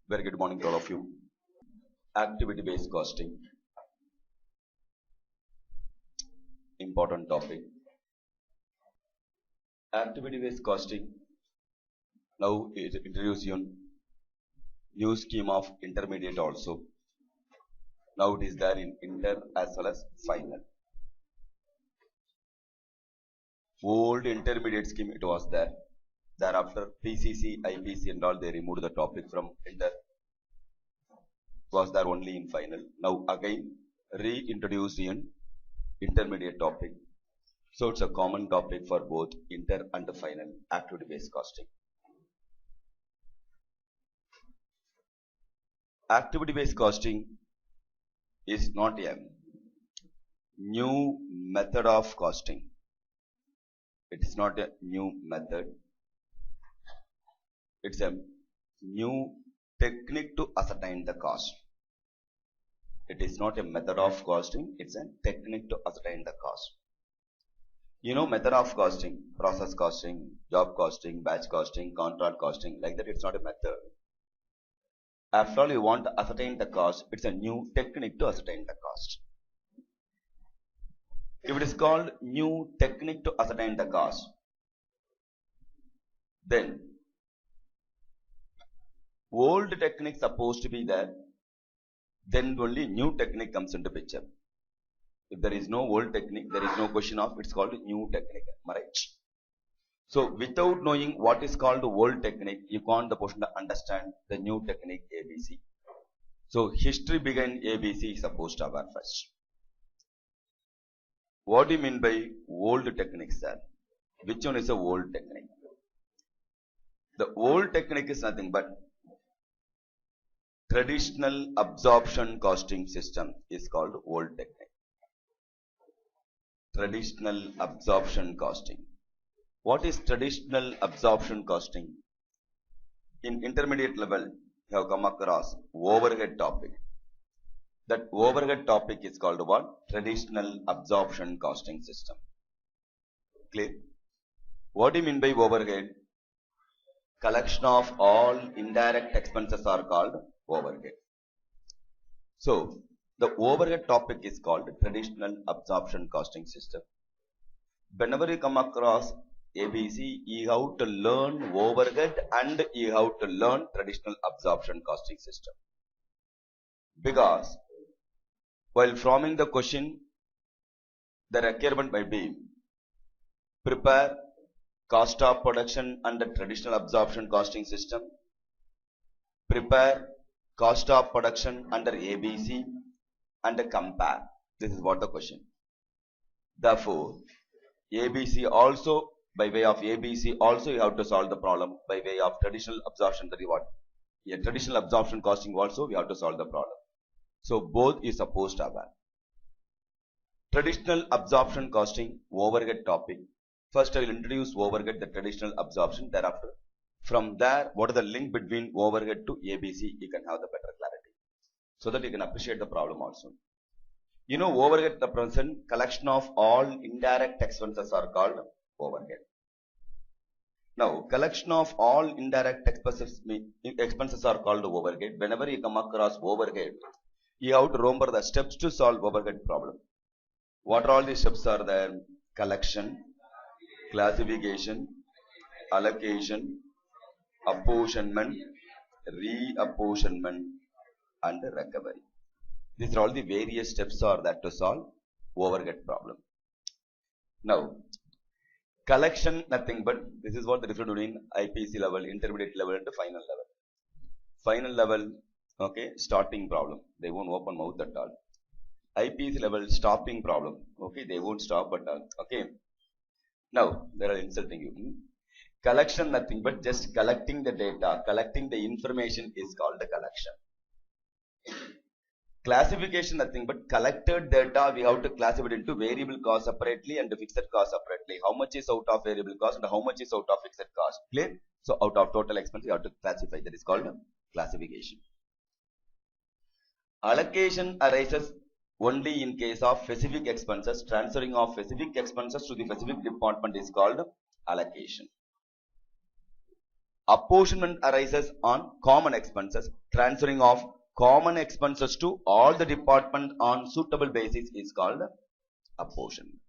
Very good morning to all of you. Activity-based costing, important topic. Activity-based costing now is introduced in new scheme of intermediate also. Now it is there in inter as well as final. Old intermediate scheme it was there. Thereafter PCC, IPC and all they removed the topic from inter. Was there only in final. Now again reintroduced in intermediate topic. So it's a common topic for both inter and final activity-based costing. Activity-based costing is not a new method of costing. It is not a new method. It's a new technique to ascertain the cost. It is not a method of costing, it's a technique to ascertain the cost. You know, method of costing, process costing, job costing, batch costing, contract costing, like that, it's not a method. After all, you want to ascertain the cost, it's a new technique to ascertain the cost. If it is called new technique to ascertain the cost, then old technique supposed to be there, then only new technique comes into picture. If there is no old technique, there is no question of it's called new technique. Am I right? So without knowing what is called old technique, you can't the person to understand the new technique ABC. So history behind ABC is supposed to have first. What do you mean by old technique, sir? Which one is a old technique? The old technique is nothing but traditional absorption costing system is called old technique. Traditional absorption costing. What is traditional absorption costing? In intermediate level, you have come across overhead topic. That overhead topic is called what? Traditional absorption costing system. Clear? What do you mean by overhead? Collection of all indirect expenses are called overhead. So, the overhead topic is called traditional absorption costing system. Whenever you come across ABC, you have to learn overhead and you have to learn traditional absorption costing system. Because while forming the question, the requirement might be prepare cost of production under traditional absorption costing system, prepare cost of production under ABC and compare. This is what the question. Therefore, ABC also, by way of ABC also you have to solve the problem by way of traditional absorption, that is what? Yeah, traditional absorption costing also we have to solve the problem. So both is supposed to have. Traditional absorption costing overhead topic. First I will introduce overhead, the traditional absorption. Thereafter, from there, what is the link between overhead to ABC? You can have the better clarity, so that you can appreciate the problem also. You know, overhead represents collection of all indirect expenses are called overhead. Now, collection of all indirect expenses are called overhead. Whenever you come across overhead, you have to remember the steps to solve overhead problem. What are all the steps are there? Collection, classification, allocation, apportionment, reapportionment, and recovery. These are all the various steps are that to solve overhead problem. Now, collection nothing but this is what the difference between IPC level, intermediate level, and the final level. Final level, okay, starting problem. They won't open mouth at all. IPC level stopping problem. Okay, they won't stop at all. Okay. Now they are insulting you. Collection nothing but just collecting the data, collecting the information is called the collection. Classification nothing but collected data we have to classify it into variable cost separately and fixed cost separately. How much is out of variable cost and how much is out of fixed cost? Clear? So out of total expense you have to classify. That is called classification. Allocation arises only in case of specific expenses. Transferring of specific expenses to the specific department is called allocation. Apportionment arises on common expenses. Transferring of common expenses to all the department on suitable basis is called apportionment.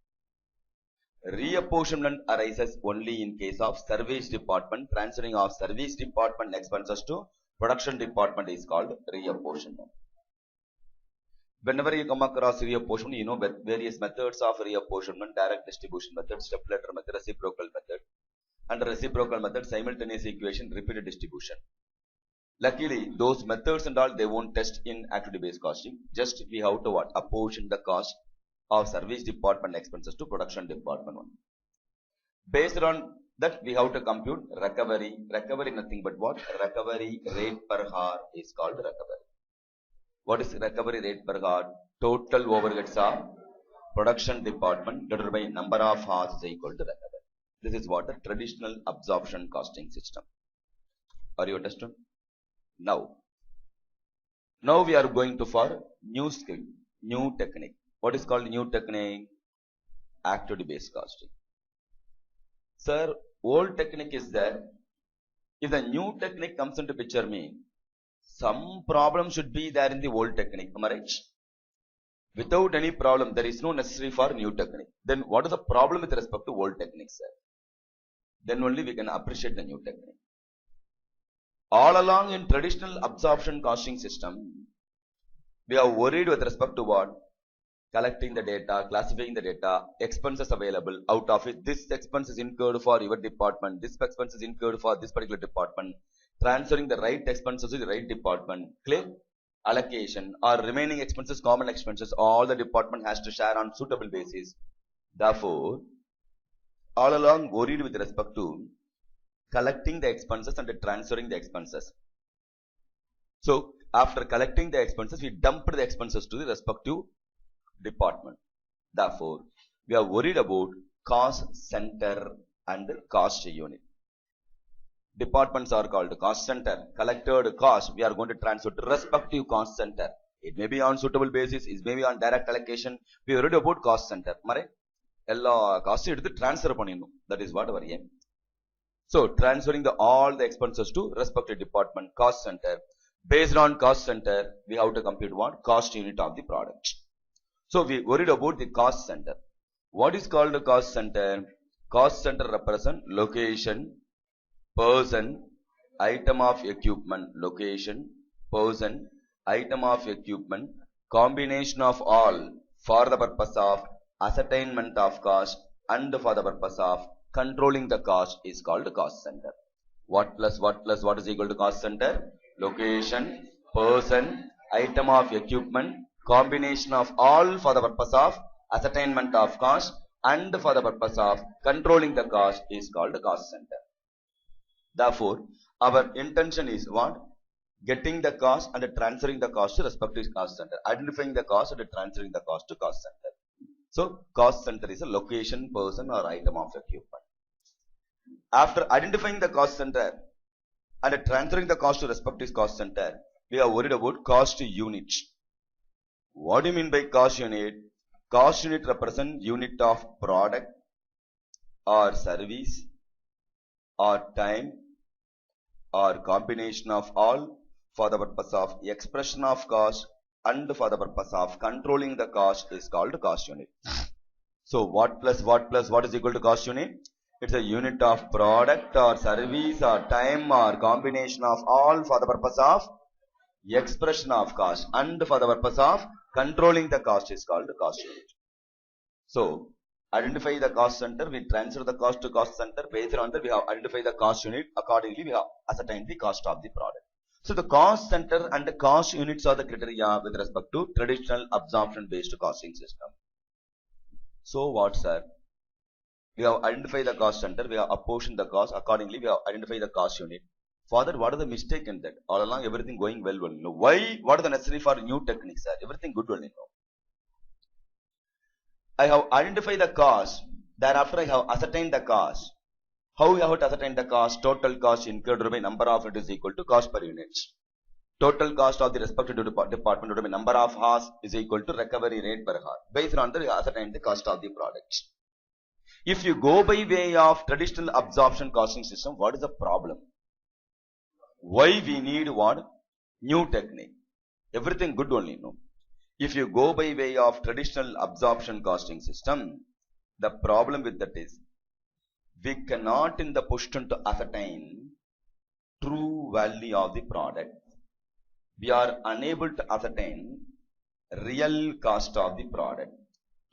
Reapportionment arises only in case of service department. Transferring of service department expenses to production department is called reapportionment. Whenever you come across reapportionment, you know various methods of reapportionment: direct distribution method, step ladder method, reciprocal method. Under reciprocal method, simultaneous equation, repeated distribution. Luckily, those methods and all, they won't test in activity-based costing. Just we have to what? Apportion the cost of service department expenses to production department one. Based on that, we have to compute recovery. Recovery nothing but what? Recovery rate per hour is called recovery. What is recovery rate per hour? Total overheads of production department divided by number of hours is equal to recovery. This is what a traditional absorption costing system. Are you understood? Now we are going to for new skill, new technique. What is called new technique? Activity-based costing. Sir, old technique is there. If the new technique comes into picture, mean some problem should be there in the old technique. Am I right? Without any problem, there is no necessary for new technique. Then what is the problem with respect to old technique, sir? Then only we can appreciate the new technique. All along in traditional absorption costing system, we are worried with respect to what? Collecting the data, classifying the data, expenses available. Out of it, this expense is incurred for your department, this expense is incurred for this particular department. Transferring the right expenses to the right department. Clear? Allocation or remaining expenses, common expenses, all the department has to share on suitable basis. Therefore, all along worried with respect to collecting the expenses and transferring the expenses. So, after collecting the expenses, we dumped the expenses to the respective department. Therefore, we are worried about cost center and cost unit. Departments are called cost center. Collected cost, we are going to transfer to respective cost center. It may be on suitable basis, it may be on direct allocation. We are worried about cost center. Ella cost transfer panninum. That is what our aim. So, transferring all the expenses to respective department cost center. Based on cost center, we have to compute what? Cost unit of the product. So, we worried about the cost center. What is called a cost center? Cost center represent location, person, item of equipment, location, person, item of equipment, combination of all for the purpose of ascertainment of cost and for the purpose of controlling the cost is called cost center. What is equal to cost center? Location, person, item of equipment, combination of all for the purpose of ascertainment of cost and for the purpose of controlling the cost is called cost center. Therefore, our intention is what? Getting the cost and transferring the cost to respective cost center. Identifying the cost and transferring the cost to cost center. So, cost center is a location, person or item of equipment. After identifying the cost center and transferring the cost to respective cost center, we are worried about cost unit. What do you mean by cost unit? Cost unit represents unit of product or service or time or combination of all for the purpose of expression of cost and for the purpose of controlling the cost is called cost unit. So, what is equal to cost unit? It's a unit of product or service or time or combination of all for the purpose of expression of cost and for the purpose of controlling the cost is called cost unit. So, identify the cost center, we transfer the cost to cost center. Based on that, we have identified the cost unit. Accordingly, we have ascertained the cost of the product. So, the cost center and the cost units are the criteria with respect to traditional absorption based costing system. So, what, sir? We have identified the cost center, we have apportioned the cost. Accordingly, we have identified the cost unit. For that, what is the mistake in that? All along, everything going well only. No. Why? What is the necessary for new techniques, sir? Everything good only. No. I have identified the cost. Thereafter, I have ascertained the cost. How we have to ascertain the cost? Total cost incurred by number of it is equal to cost per unit. Total cost of the respective department by number of hours is equal to recovery rate per hour. Based on that, we ascertain the cost of the product. If you go by way of traditional absorption costing system, what is the problem? Why we need what? New technique. Everything good only, no? If you go by way of traditional absorption costing system, the problem with that is we cannot in the position to ascertain true value of the product. We are unable to ascertain real cost of the product.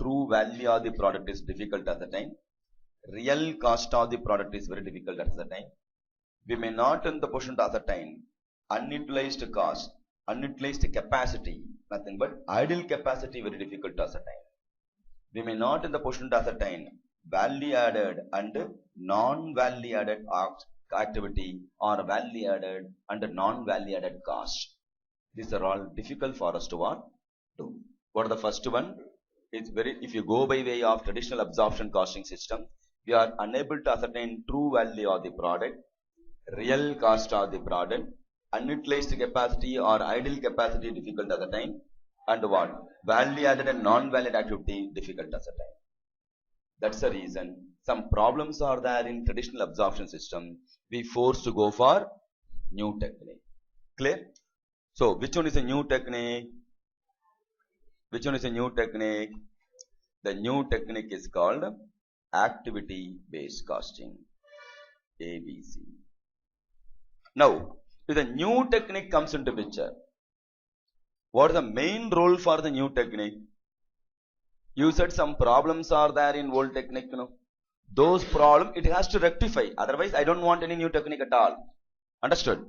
True value of the product is difficult to ascertain. Real cost of the product is very difficult to ascertain. We may not in the position to ascertain unutilized cost, unutilized capacity, nothing but idle capacity, very difficult to ascertain. We may not in the position to ascertain value added and non-value added activity or value added and non-value added cost. These are all difficult for us to what? Do. What are the first one? It's very, if you go by way of traditional absorption costing system, we are unable to ascertain true value of the product, real cost of the product, unutilized capacity or idle capacity difficult at the time, and what? Value added and non-valid activity difficult at the time. That's the reason some problems are there in traditional absorption system. We forced to go for new technique. Clear? So, which one is a new technique? Which one is a new technique? The new technique is called activity based costing, ABC. Now, if the new technique comes into picture, what is the main role for the new technique? You said some problems are there in old technique, you know. Those problems it has to rectify. Otherwise, I don't want any new technique at all. Understood?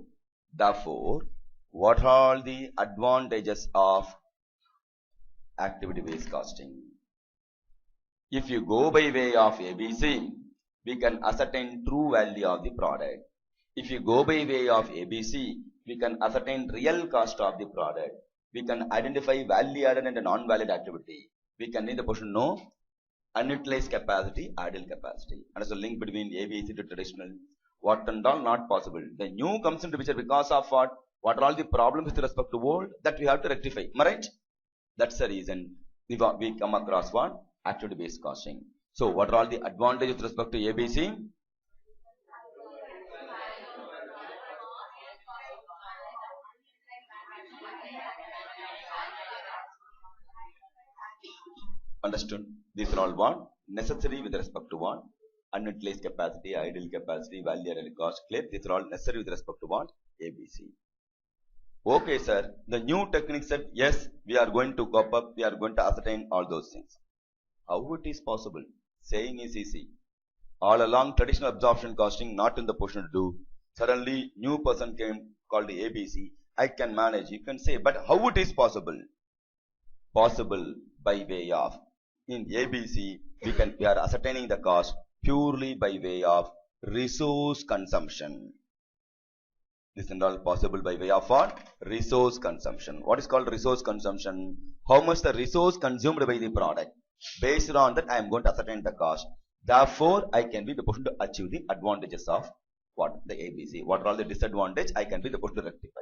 Therefore, what are the advantages of activity based costing? If you go by way of ABC, we can ascertain true value of the product. If you go by way of ABC, we can ascertain real cost of the product. We can identify value added and non-valid activity. We can in the position know unutilized capacity, idle capacity. And as a link between ABC to traditional, what and all not possible. The new comes into picture because of what? What are all the problems with respect to old that we have to rectify. Am I right? That's the reason we come across what? Activity based costing. So what are all the advantages with respect to ABC? Understood? These are all what? Necessary with respect to what? Unutilized capacity, idle capacity, value added cost, clear? These are all necessary with respect to what? ABC. Okay, sir. The new technique said, yes, we are going to cope up, we are going to ascertain all those things. How it is possible? Saying is easy. All along traditional absorption costing not in the position to do. Suddenly new person came called the ABC. I can manage. You can say, but how it is possible? Possible by way of in ABC we are ascertaining the cost purely by way of resource consumption. This is all possible by way of what? Resource consumption. What is called resource consumption? How much the resource consumed by the product. Based on that, I am going to ascertain the cost. Therefore, I can be the person to achieve the advantages of what? The ABC. What are all the disadvantages? I can be the person to rectify.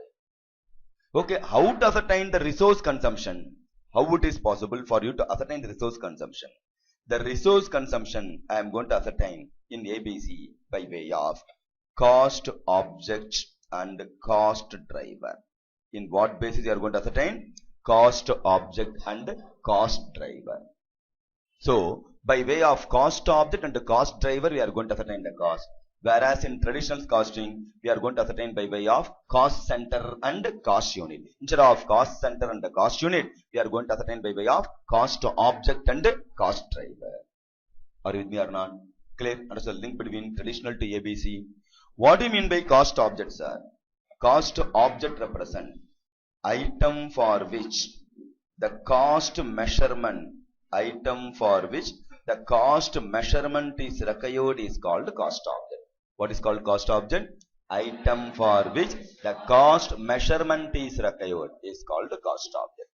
Okay, how to ascertain the resource consumption? How it is possible for you to ascertain the resource consumption? The resource consumption I am going to ascertain in ABC by way of cost object and cost driver. In what basis you are going to ascertain? Cost object and cost driver. So, by way of cost object and the cost driver, we are going to ascertain the cost. Whereas in traditional costing, we are going to ascertain by way of cost center and cost unit. Instead of cost center and the cost unit, we are going to ascertain by way of cost object and cost driver. Are you with me or not? Clear? Understand the link between traditional to ABC. What do you mean by cost object, sir? Cost object represent item for which the cost measurement is required is called cost object. What is called cost object? Item for which the cost measurement is required is called cost object.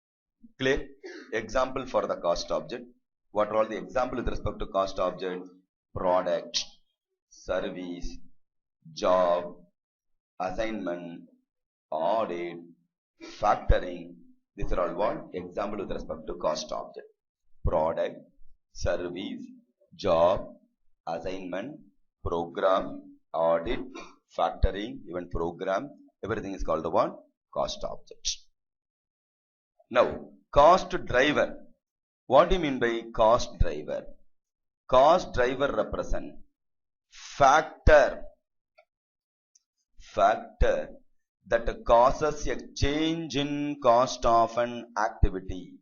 Clear? Example for the cost object. What are all the examples with respect to cost object? Product, service, job, assignment, audit, factoring. These are all what? Example with respect to cost object. Product, service, job, assignment, program, audit, factoring, even program, Everything is called the what? Cost object. Now, cost driver. What do you mean by cost driver? Cost driver represent factor that causes a change in cost of an activity.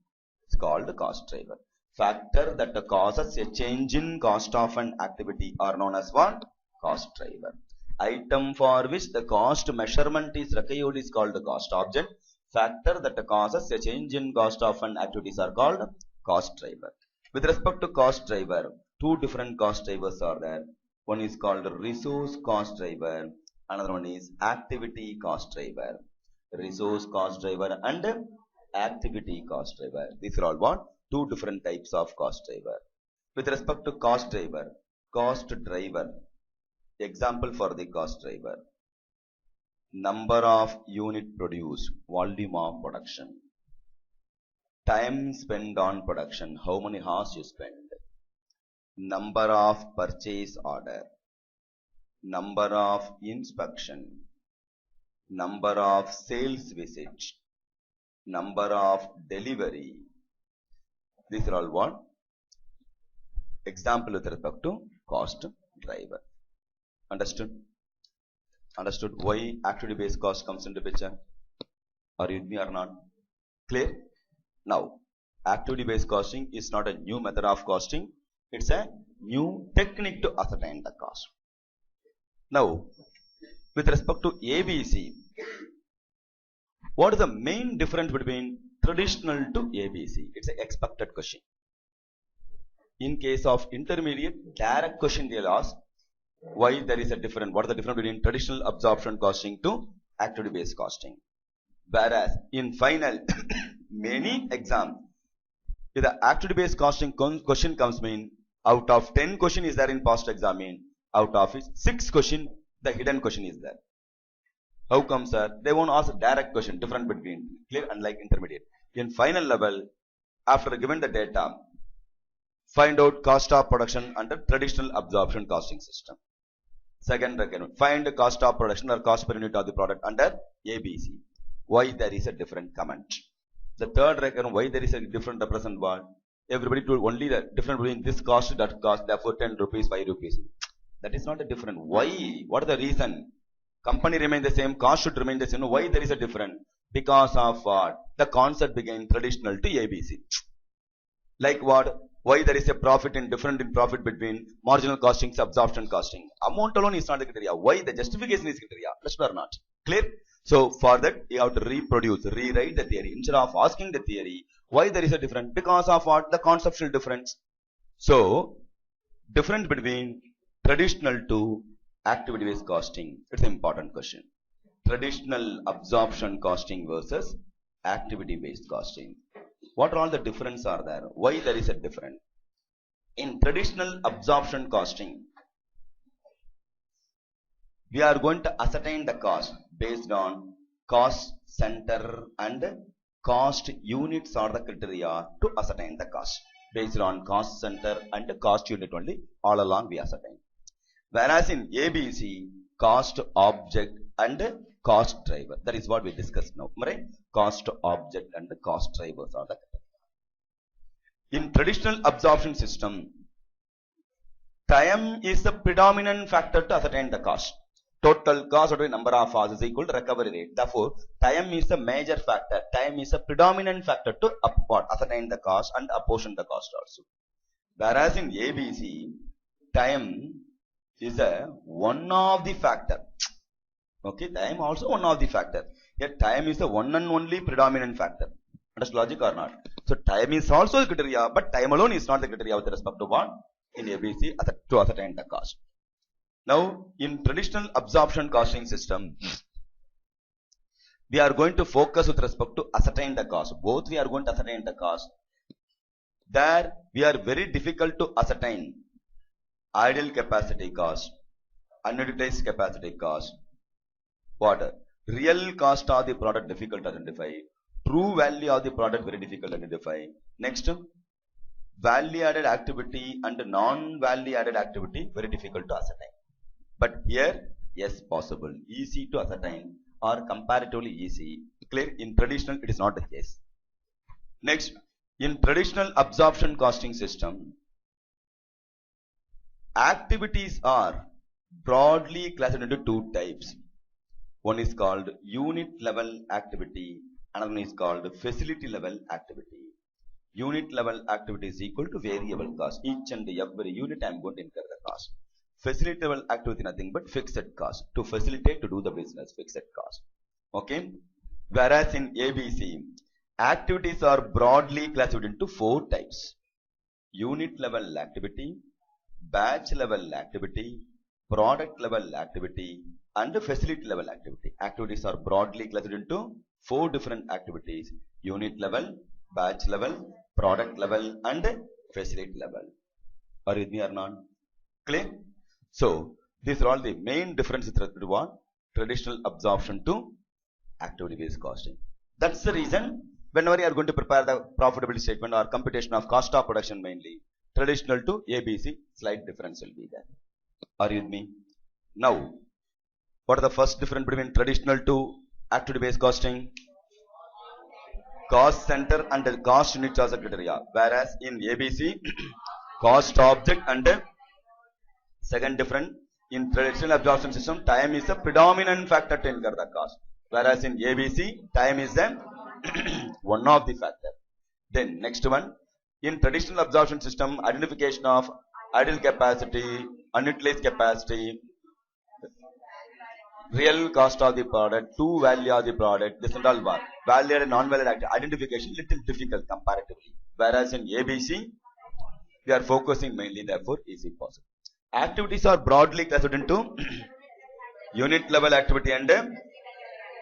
It's called cost driver. Factor that causes a change in cost of an activity are known as what? Cost driver. Item for which the cost measurement is required is called the cost object. Factor that causes a change in cost of an activities are called cost driver. With respect to cost driver, two different cost drivers are there. One is called resource cost driver. Another one is activity cost driver. Resource cost driver and activity cost driver. These are all what? Two different types of cost driver. With respect to cost driver, example for the cost driver: number of unit produced, volume of production, time spent on production, how many hours you spend, number of purchase order, number of inspection, number of sales visit, number of delivery. These are all what? Example with respect to cost driver. Understood? Understood why activity based cost comes into picture? Are you with me or not? Clear? Now, activity based costing is not a new method of costing. It's a new technique to ascertain the cost. Now, with respect to ABC, what is the main difference between traditional to ABC? It's an expected question. In case of intermediate, direct question they'll ask why there is a difference. What is the difference between traditional absorption costing to activity based costing? Whereas in final, many exams, if the activity based costing question comes mean, out of 10 question is there in past exam, out of it 6 question, the hidden question is there. How come, sir? They won't ask a direct question, different between clear, unlike intermediate. In final level, after given the data, find out cost of production under traditional absorption costing system. Second requirement, find the cost of production or cost per unit of the product under ABC. Why there is a different comment? The third requirement, why there is a different represent what? Everybody told only the difference between this cost, that cost, therefore 10 rupees, 5 rupees. That is not a different. Why? What is the reason? Company remain the same, cost should remain the same. Why there is a difference? Because of what? The concept became traditional to ABC. Like what? Why there is a profit in different in profit between marginal costing and absorption costing? Amount alone is not the criteria. Why? The justification is criteria. Understood or not? Clear? So for that you have to rewrite the theory. Instead of asking the theory, why there is a difference? Because of what? The conceptual difference. So difference between traditional to activity based costing. It's an important question. Traditional absorption costing versus activity based costing. What are all the difference are there? Why there is a difference? In traditional absorption costing, we are going to ascertain the cost based on cost center and cost units are the criteria to ascertain the cost. Based on cost center and cost unit only, all along we ascertain. Whereas in ABC, cost object and cost driver. That is what we discussed now. Right? Cost object and the cost drivers are the criteria. In traditional absorption system, time is the predominant factor to ascertain the cost. Total cost or number of hours is equal to recovery rate. Therefore, time is a major factor. Time is a predominant factor to ascertain the cost and apportion the cost also. Whereas in ABC, time is a one of the factor. Okay, time also one of the factor. Yet time is the one and only predominant factor. Understood logic or not? So time is also the criteria, but time alone is not the criteria with respect to what? In ABC to ascertain the cost. Now, in traditional absorption costing system, we are going to focus with respect to ascertain the cost. Both we are going to ascertain the cost. There we are very difficult to ascertain idle capacity cost, unutilized capacity cost. What? Real cost of the product difficult to identify. True value of the product very difficult to identify. Next, value added activity and non-value added activity very difficult to ascertain. But here, yes, possible, easy to ascertain are comparatively easy. Clear? In traditional, it is not the case. Next, in traditional absorption costing system, activities are broadly classified into two types. One is called unit level activity, another one is called facility level activity. Unit level activity is equal to variable cost. Each and every unit I am going to incur the cost. Facility level activity nothing but fixed cost. To facilitate, to do the business, fixed cost. Okay. Whereas in ABC, activities are broadly classified into four types. Unit level activity, batch level activity, product level activity, and facility level activity. Activities are broadly classified into four different activities: unit level, batch level, product level, and facility level. Are you with me or not? Clear? So these are all the main differences with respect to what? Traditional absorption to activity based costing. That's the reason whenever you are going to prepare the profitability statement or computation of cost of production, mainly traditional to ABC, slight difference will be there. Are you with me? Now, what are the first difference between traditional to activity based costing? Cost center and cost unit as a criteria. Whereas in ABC, cost object and second different. In traditional absorption system, time is a predominant factor to incur the cost. Whereas in ABC, time is the one of the factor. Then next one, in traditional absorption system, identification of idle capacity, unutilized capacity, real cost of the product, true value of the product, this and all one. Valid and non-valid identification little difficult comparatively. Whereas in ABC, we are focusing mainly, therefore easy possible. Activities are broadly classified into unit level activity and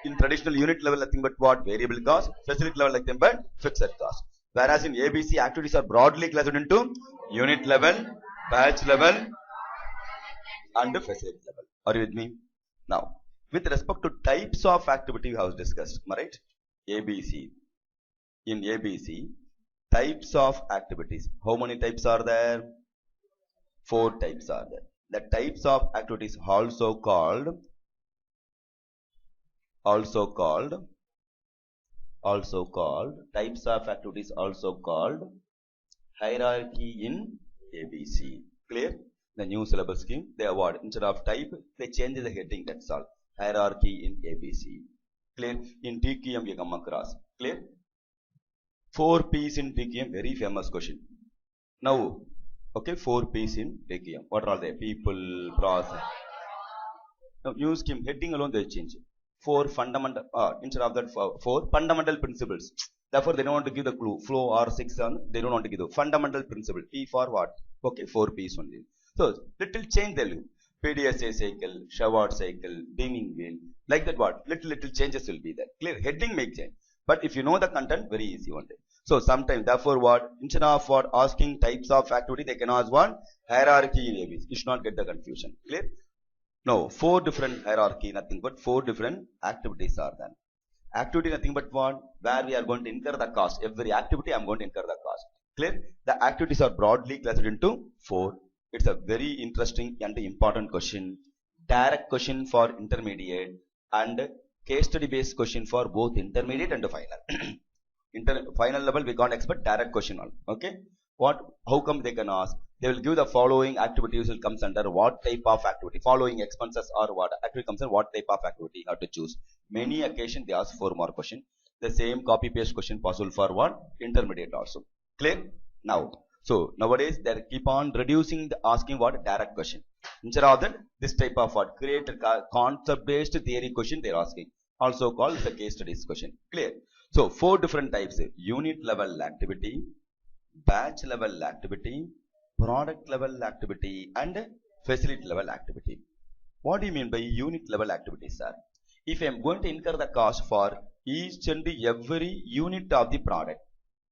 in traditional unit level nothing but what? Variable cost. Facility level nothing but fixed cost. Whereas in ABC, activities are broadly classified into unit level, batch level, and facility level. Are you with me? Now, with respect to types of activity we have discussed, right? ABC. In ABC, types of activities. How many types are there? 4 types are there. The types of activities also called types of activities also called hierarchy in ABC. Clear? The new syllabus scheme, they award instead of type, they change the heading. That's all. Hierarchy in ABC. Clear? In TQM you come across. Clear? 4 P's in TQM, very famous question. Now, okay, 4 P's in TQM. What are all they? People, process. Now, new scheme heading alone they change. 4 fundamental, instead of that 4 fundamental principles. Therefore, they don't want to give the clue. Flow or 6 on, they don't want to give the fundamental principle. P for what? Okay, 4 P's only. So, little change they'll do. PDSA cycle, Shawart cycle, Deming wheel. Like that what? Little changes will be there. Clear? Heading may change. But if you know the content, very easy one day. So, sometimes, therefore what? Instead of what? Asking types of activity, they can ask what? Hierarchy in ABC. You should not get the confusion. Clear? No, 4 different hierarchy, nothing but 4 different activities are there. Activity nothing but what? Where we are going to incur the cost. Every activity I am going to incur the cost. Clear? The activities are broadly classified into 4. It's a very interesting and important question. Direct question for intermediate and case study based question for both intermediate and final. Final level we can't expect direct question all. Okay? What? How come they can ask? They will give the following activities will comes under what type of activity. Following expenses or what activity comes under what type of activity you have to choose. Many occasions they ask 4 more question. The same copy paste question possible for what? Intermediate also. Clear? Now, so nowadays they keep on reducing the asking what? Direct question. Instead of that, this type of what? Create a concept based theory question they are asking. Also called the case studies question. Clear? So 4 different types. Unit level activity, batch level activity, product level activity, and facility level activity. What do you mean by unit level activity, sir? If I am going to incur the cost for each and every unit of the product,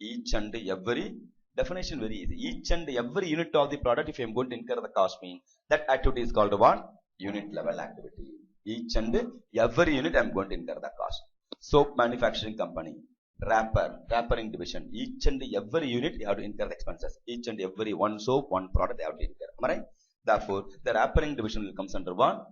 each and every, definition very easy, each and every unit of the product, if I am going to incur the cost, means that activity is called what? Unit level activity. Each and every unit I am going to incur the cost. Soap manufacturing company, wrappering division, each and every unit you have to incur the expenses. Each and every one soap, one product they have to incur. Am I right? Therefore, the wrappering division will comes under what?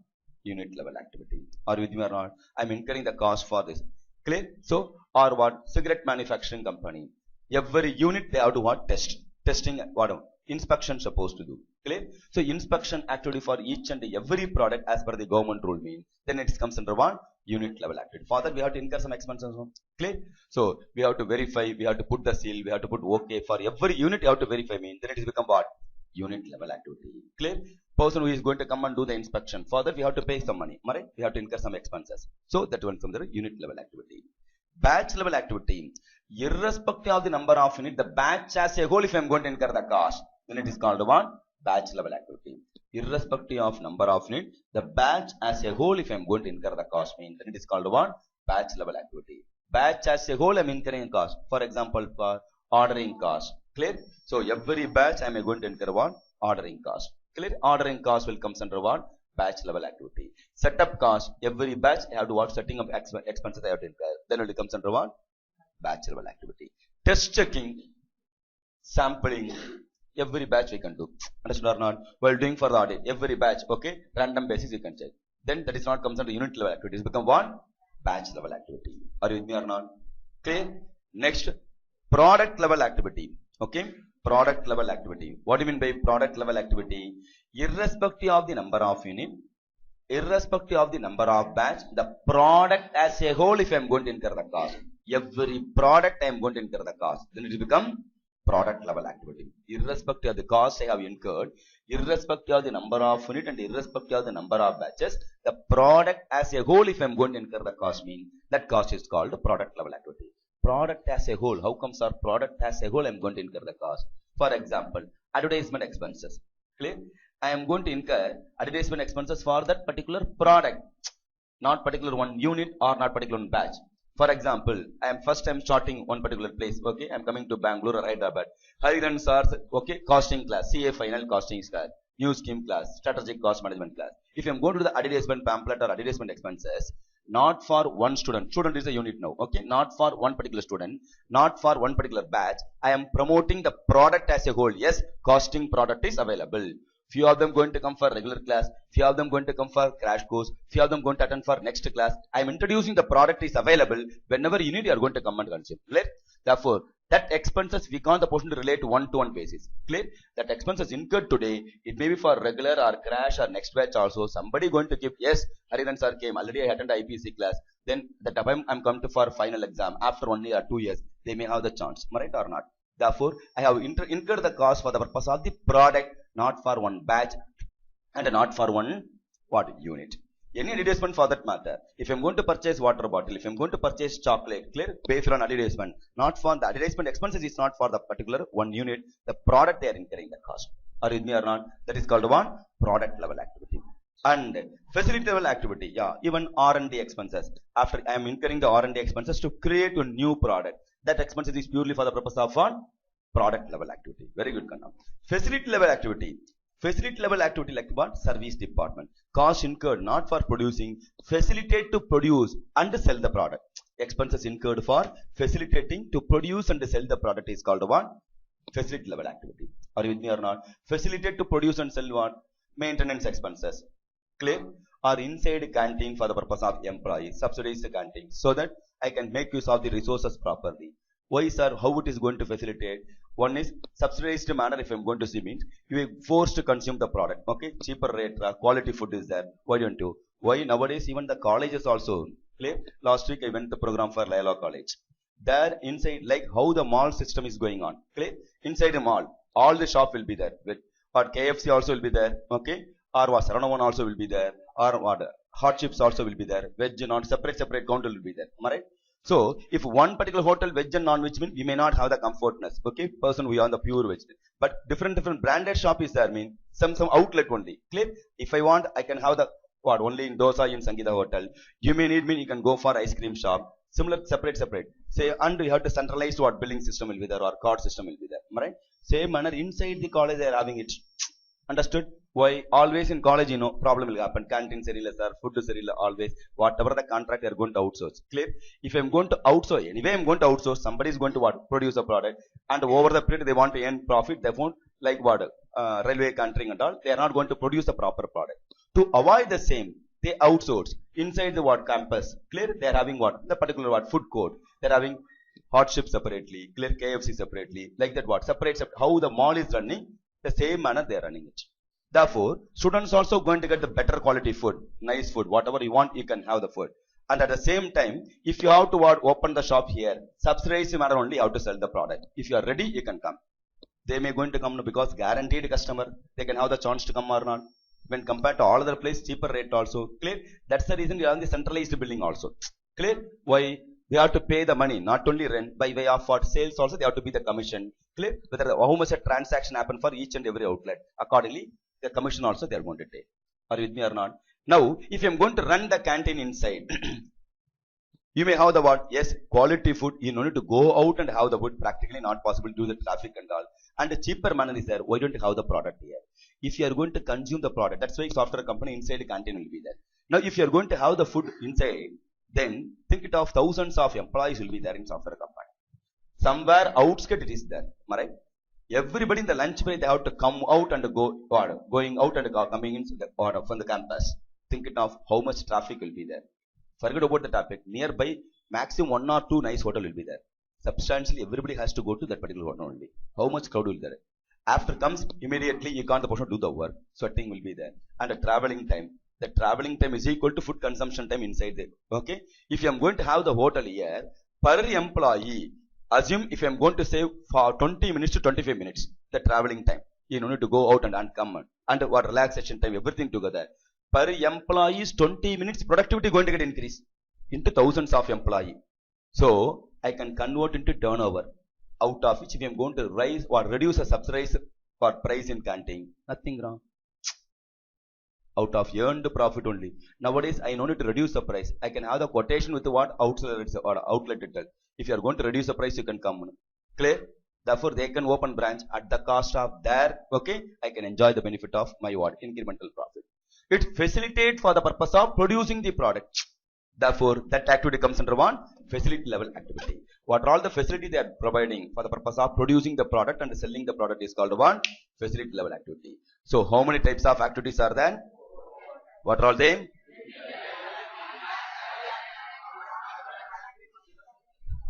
Unit level activity. Are you with me or not? I'm incurring the cost for this. Clear? So, or what? Cigarette manufacturing company. Every unit they have to what? Test. Testing what? Inspection supposed to do. Clear? So, inspection activity for each and every product as per the government rule means. Then it comes under one unit level activity. For that we have to incur some expenses. Clear? So, we have to verify, we have to put the seal, we have to put OK. For every unit you have to verify means. Then it is become what? Unit level activity. Clear? Person who is going to come and do the inspection. For that we have to pay some money. Right? We have to incur some expenses. So that one from the unit level activity. Batch level activity. Irrespective of the number of unit, the batch as a whole, if I am going to incur the cost, then it is called one batch level activity. Irrespective of number of unit, the batch as a whole, if I am going to incur the cost, means then it is called one batch level activity. Batch as a whole, I am incurring a cost. For example, for ordering cost. Clear? So every batch I am going to incur one ordering cost. Clear? Ordering cost will come under one batch level activity. Setup cost, every batch I have to what setting up expenses I have to incur. Then it comes under one batch level activity. Test checking, sampling, every batch we can do. Understood or not? While doing for the audit, every batch, okay, random basis you can check. Then that is not comes under unit level activity. It's become one batch level activity. Are you with me or not? Clear? Next, product level activity. Okay, product level activity. What do you mean by product level activity? Irrespective of the number of unit, irrespective of the number of batch, the product as a whole, if I am going to incur the cost, every product I am going to incur the cost, then it will become product level activity. Irrespective of the cost I have incurred, irrespective of the number of unit and irrespective of the number of batches, the product as a whole, if I am going to incur the cost, means that cost is called product level activity. Product as a whole. How comes our product as a whole I am going to incur the cost? For example, advertisement expenses. Clear? I am going to incur advertisement expenses for that particular product, not particular one unit or not particular one batch. For example, I am first time starting one particular place. Okay, I am coming to Bangalore or Hyderabad. Hariran sir's okay costing class, CA final costing class, new scheme class, strategic cost management class. If I am going to the advertisement pamphlet or advertisement expenses, not for one student. Student is a unit now. Okay, not for one particular student, not for one particular batch. I am promoting the product as a whole. Yes, costing product is available. Few of them going to come for regular class, few of them going to come for crash course, few of them going to attend for next class. I am introducing the product is available. Whenever you need, you are going to come and consume. Clear? Therefore, that expenses we can't the portion to relate one-to-one basis. Clear? That expenses incurred today, it may be for regular or crash or next batch also. Somebody going to give, yes, Hariran sir came, already I attended IPC class. Then the time I'm come to for final exam, after 1 year or 2 years, they may have the chance, right or not? Therefore, I have incurred the cost for the purpose of the product, not for one batch and not for one unit. Any advertisement for that matter. If I'm going to purchase water bottle, if I'm going to purchase chocolate, clear, pay for an advertisement. Not for the advertisement expenses is not for the particular one unit. The product they are incurring the cost. Are you with me or not? That is called one product level activity. And facility level activity, yeah, even R&D expenses. After I am incurring the R&D expenses to create a new product, that expenses is purely for the purpose of one product level activity. Very good, Kanna. Facility level activity. Facility level activity like what? Service department. Cost incurred not for producing, facilitate to produce and sell the product. Expenses incurred for facilitating to produce and sell the product is called one facility level activity. Are you with me or not? Facilitate to produce and sell what? Maintenance expenses. Clear? Or inside canteen for the purpose of employees, subsidized canteen, so that I can make use of the resources properly. Why, sir? How it is going to facilitate? One is subsidized manner. If I'm going to see means you are forced to consume the product. Okay, cheaper rate, quality food is there. Why don't you? Why nowadays even the colleges also. Clear? Last week I went to the program for Layla College. There inside, like how the mall system is going on. Clear? Inside the mall, all the shop will be there. Or KFC also will be there. Okay. Or what? Saranavan also will be there. Or what? Hot chips also will be there. Veg, non separate counter will be there. Am I right? So, if one particular hotel veg and non-veg mean, we may not have the comfortness. Okay, person we are on the pure veg. But different branded shop is there mean some outlet only. Clear? If I want, I can have the what only in Dosa in Sangeeta hotel. You may need me, you can go for ice cream shop. Similar, separate. Say, and you have to centralize what billing system will be there or card system will be there. Am I right? Same manner inside the college they are having it. Understood? Why? Always in college, problem will happen. Canteen serila, sir, food serila, always. Whatever the contract, they are going to outsource. Clear? If I am going to outsource, anyway I am going to outsource, somebody is going to what? Produce a product. And over the period, they want to earn profit. They won't, like what? Railway contracting and all. They are not going to produce a proper product. To avoid the same, They outsource inside the what campus. Clear? They are having what the particular what food court. They are having hot ship separately. Clear? KFC separately. Like that what separates how the mall is running. The same manner they are running it. Therefore, students also going to get the better quality food, nice food, whatever you want, you can have the food. And at the same time, if you have to open the shop here, subsidize matter only how to sell the product. If you are ready, you can come. They may going to come because guaranteed customer, they can have the chance to come or not. When compared to all other place, cheaper rate also. Clear? That's the reason we are on the centralized billing also. Clear? Why? They have to pay the money, not only rent, by way of what sales also, they have to be the commission. Clear? Whether how much a transaction happen for each and every outlet. Accordingly, the commission also they are going to take. Are you with me or not? Now, if I am going to run the canteen inside, you may have the what? Yes, quality food. You don't need to go out and have the food. Practically not possible due to the traffic and all. And the cheaper manner is there. Why don't you have the product here? If you are going to consume the product, that's why software company inside the canteen will be there. Now, if you are going to have the food inside, then think it of thousands of employees will be there in software company. Somewhere outskirts it is there. Right? Everybody in the lunch break, they have to come out and go, going out and coming in from the campus. Think it of how much traffic will be there. Forget about the topic. Nearby, maximum 1 or 2 nice hotel will be there. Substantially, everybody has to go to that particular hotel only. How much crowd will be there? After comes, immediately you can't the person do the work. Sweating will be there. And the traveling time. The traveling time is equal to food consumption time inside there. Okay? If you am going to have the hotel here, per employee, assume if I am going to save for 20 minutes to 25 minutes, the traveling time. You don't need to go out and come and what relaxation time, everything together. Per employee is 20 minutes, productivity going to get increased into thousands of employee. So, I can convert into turnover, out of which if I am going to rise or reduce a subsidize for price in canteen, nothing wrong. Out of earned profit only. Nowadays, I don't need to reduce the price. I can have the quotation with the what outlet itself. If you are going to reduce the price, you can come. Clear? Therefore, they can open branch at the cost of their, okay, I can enjoy the benefit of my what? Incremental profit. It facilitates for the purpose of producing the product. Therefore, that activity comes under one facility level activity. What are all the facility they are providing for the purpose of producing the product and selling the product is called one facility level activity. So, how many types of activities are there? What are all they?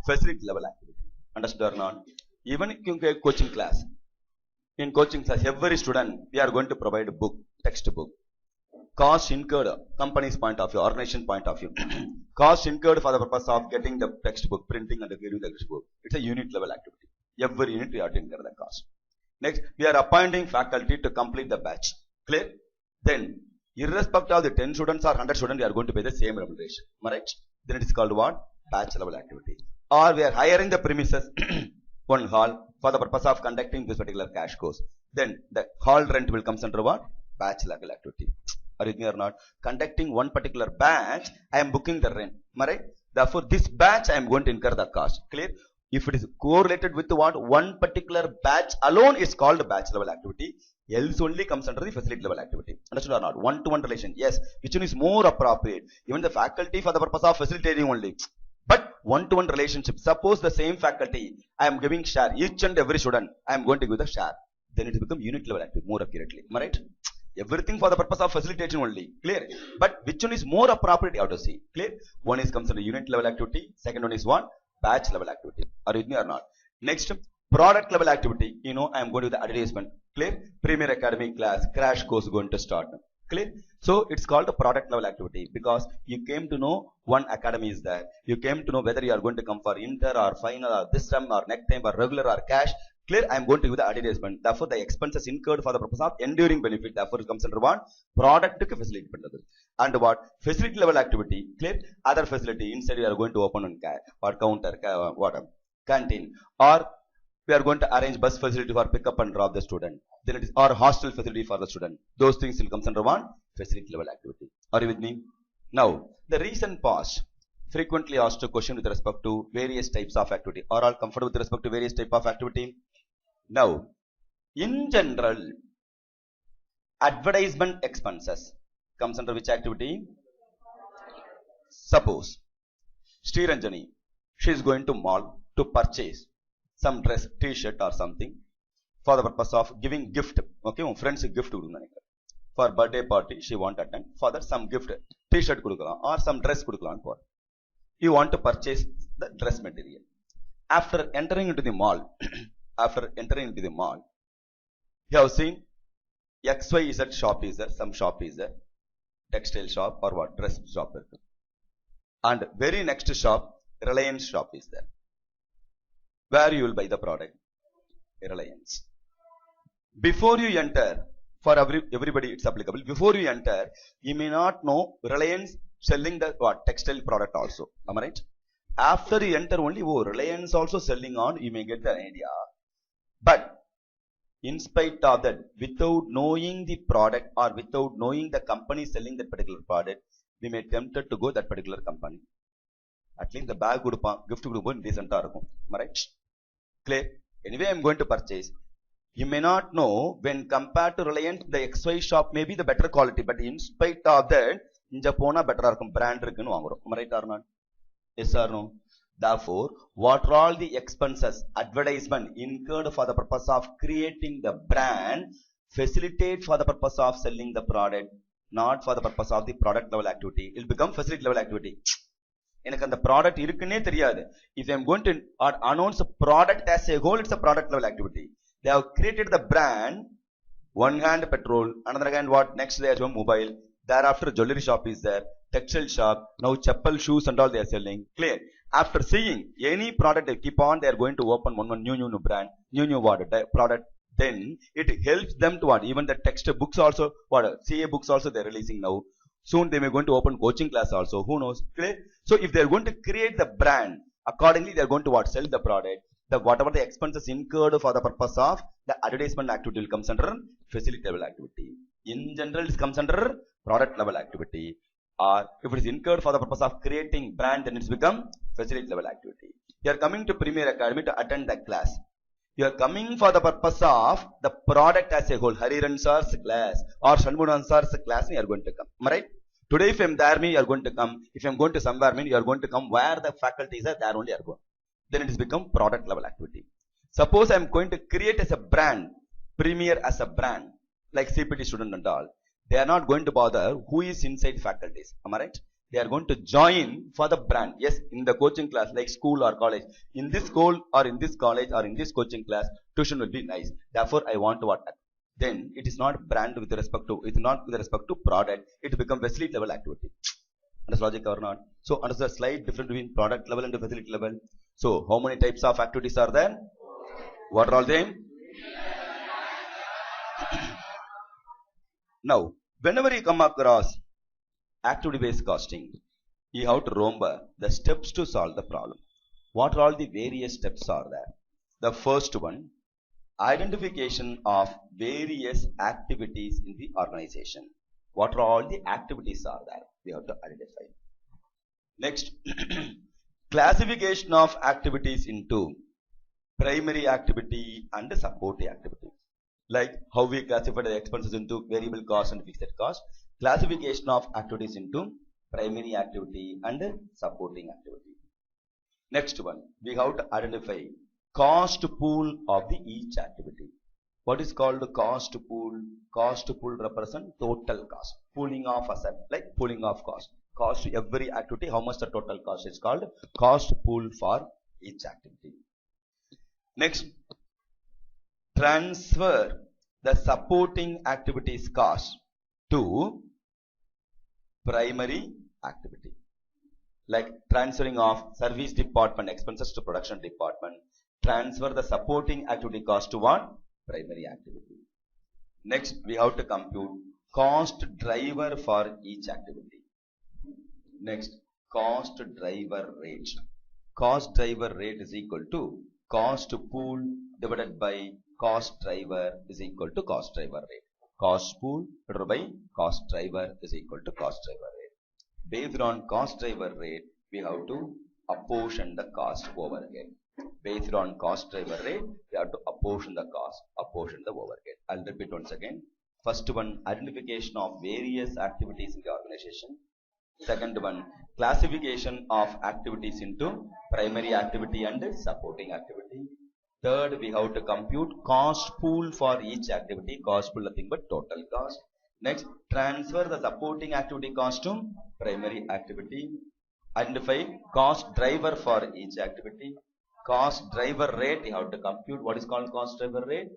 Facility level activity. Understood or not? Even in coaching class. In coaching class, every student, we are going to provide a book, textbook. Cost incurred, company's point of view, organization point of view. Cost incurred for the purpose of getting the textbook, printing and giving the textbook. It's a unit level activity. Every unit we have to incur the cost. Next, we are appointing faculty to complete the batch. Clear? Then, irrespective of the 10 students or 100 students, we are going to pay the same remuneration. Right? Then it is called what? Batch level activity. Or we are hiring the premises, one hall, for the purpose of conducting this particular cash course. Then the hall rent will come under what? Batch level activity. Are you with me or not? Conducting one particular batch, I am booking the rent. Right? Therefore, this batch I am going to incur the cost. Clear? If it is correlated with what? One particular batch alone is called batch level activity. Else only comes under the facility level activity. Understood or not? One-to-one relation. Yes. Which one is more appropriate? Even the faculty for the purpose of facilitating only. But one-to-one relationship. Suppose the same faculty, I am giving share. Each and every student, I am going to give the share. Then it becomes unit level activity more accurately. Am I right? Everything for the purpose of facilitation only. Clear? But which one is more appropriate? You have to see. Clear? One is comes under unit level activity. Second one is what? Batch level activity. Are you with me or not? Next, product level activity. You know, I am going to do the advertisement. Clear? Premier Academy class, crash course going to start. Clear? So, it's called a product level activity because you came to know one academy is there. You came to know whether you are going to come for inter or final or this term or next time or regular or cash. Clear? I am going to give the advertisement. Therefore, the expenses incurred for the purpose of enduring benefit. Therefore, it comes under one product facility. And what? Facility level activity. Clear? Other facility. Inside you are going to open on or counter, canteen. Or we are going to arrange bus facility for pick up and drop the student. Then it is or hostel facility for the student. Those things will come under one facility level activity. Are you with me? Now, the recent past frequently asked a question with respect to various types of activity. Are all comfortable with respect to various type of activity? Now, in general, advertisement expenses comes under which activity? Suppose Sri Ranjani, she is going to mall to purchase some dress, t-shirt or something for the purpose of giving gift. Okay, friends gift. for birthday party, she want to attend. For that, some gift, t-shirt kudukalam or some dress kudukalam for. You want to purchase the dress material. After entering into the mall, you have seen XYZ shop is there, some shop is there, textile shop or what, dress shop. And very next shop, Reliance shop is there. Where you will buy the product? Reliance. Before you enter, for everybody it's applicable. Before you enter, you may not know Reliance selling the what, textile product also. Am I right? After you enter only, oh, Reliance also selling on, you may get the idea. But in spite of that, without knowing the product or without knowing the company selling that particular product, we may tempted to go that particular company. At least the bag gift would be decent. Am I right? Clear? Anyway, I am going to purchase. You may not know when compared to Reliance, the XY shop may be the better quality, but in spite of that, inja pona better brand irukku nu vaangrom. Am I right or not? Yes or no? Therefore, what are all the expenses, advertisement incurred for the purpose of creating the brand, facilitate for the purpose of selling the product, not for the purpose of the product level activity. It will become facility level activity. எனக்கு அந்த product இருக்குன்னே தெரியாது. If I am going to announce a product as a whole, it's a product level activity. They have created the brand. One hand petrol, another hand what? Next they have mobile. Thereafter jewelry shop is there, textile shop. Now chappal, shoes and all they are selling. Clear? After seeing any product they keep on, they are going to open one new brand, new what product. Then it helps them to what? Even the text books also, what CA books also they are releasing now. Soon they may going to open coaching class also. Who knows? Clear? So if they are going to create the brand, accordingly they are going to what? Sell the product. The whatever the expenses incurred for the purpose of the advertisement activity will comes under facility level activity. In general, it comes under product level activity. Or if it is incurred for the purpose of creating brand, then it's become facility level activity. You are coming to Premier Academy to attend the class. You are coming for the purpose of the product as a whole. Hariharan sir's class or Shanmugan sir's class, you are going to come. Am I right? Today, if I am there, you are going to come. If I am going to somewhere, you are going to come where the faculties are, there only are going. Then it has become product level activity. Suppose I am going to create as a brand, Premier as a brand, like CPT student and all. They are not going to bother who is inside faculties. Am I right? They are going to join for the brand. Yes, in the coaching class, like school or college. In this school or in this college or in this coaching class, tuition will be nice. Therefore, I want to what? Then it is not brand with respect to, it's not with respect to product. It becomes facility level activity. Understand logic or not? So, understand the slight difference between product level and facility level. So, how many types of activities are there? What are all them? Now, whenever you come across activity-based costing, you have to remember the steps to solve the problem. What are all the various steps are there? The first one, identification of various activities in the organization. What are all the activities are there? We have to identify. Next, classification of activities into primary activity and supporting activity. Like how we classify the expenses into variable cost and fixed cost. Classification of activities into primary activity and supporting activity. Next one, we have to identify cost pool of the each activity. What is called cost pool? Cost pool represents total cost. Pooling of asset, like pooling of cost. Cost to every activity, how much the total cost is called cost pool for each activity. Next, transfer the supporting activities cost to primary activity. Like transferring of service department expenses to production department. Transfer the supporting activity cost to what? Primary activity. Next, we have to compute cost driver for each activity. Next, cost driver rate. Cost driver rate is equal to cost pool divided by cost driver is equal to cost driver rate. Cost pool divided by cost driver is equal to cost driver rate. Based on cost driver rate, we have to apportion the cost overhead. Based on cost driver rate, we have to apportion the cost, apportion the overhead. I'll repeat once again. First one, identification of various activities in the organization. Second one, classification of activities into primary activity and supporting activity. Third, we have to compute cost pool for each activity. Cost pool nothing but total cost. Next, transfer the supporting activity cost to primary activity. Identify cost driver for each activity. Cost driver rate, you have to compute what is called cost driver rate.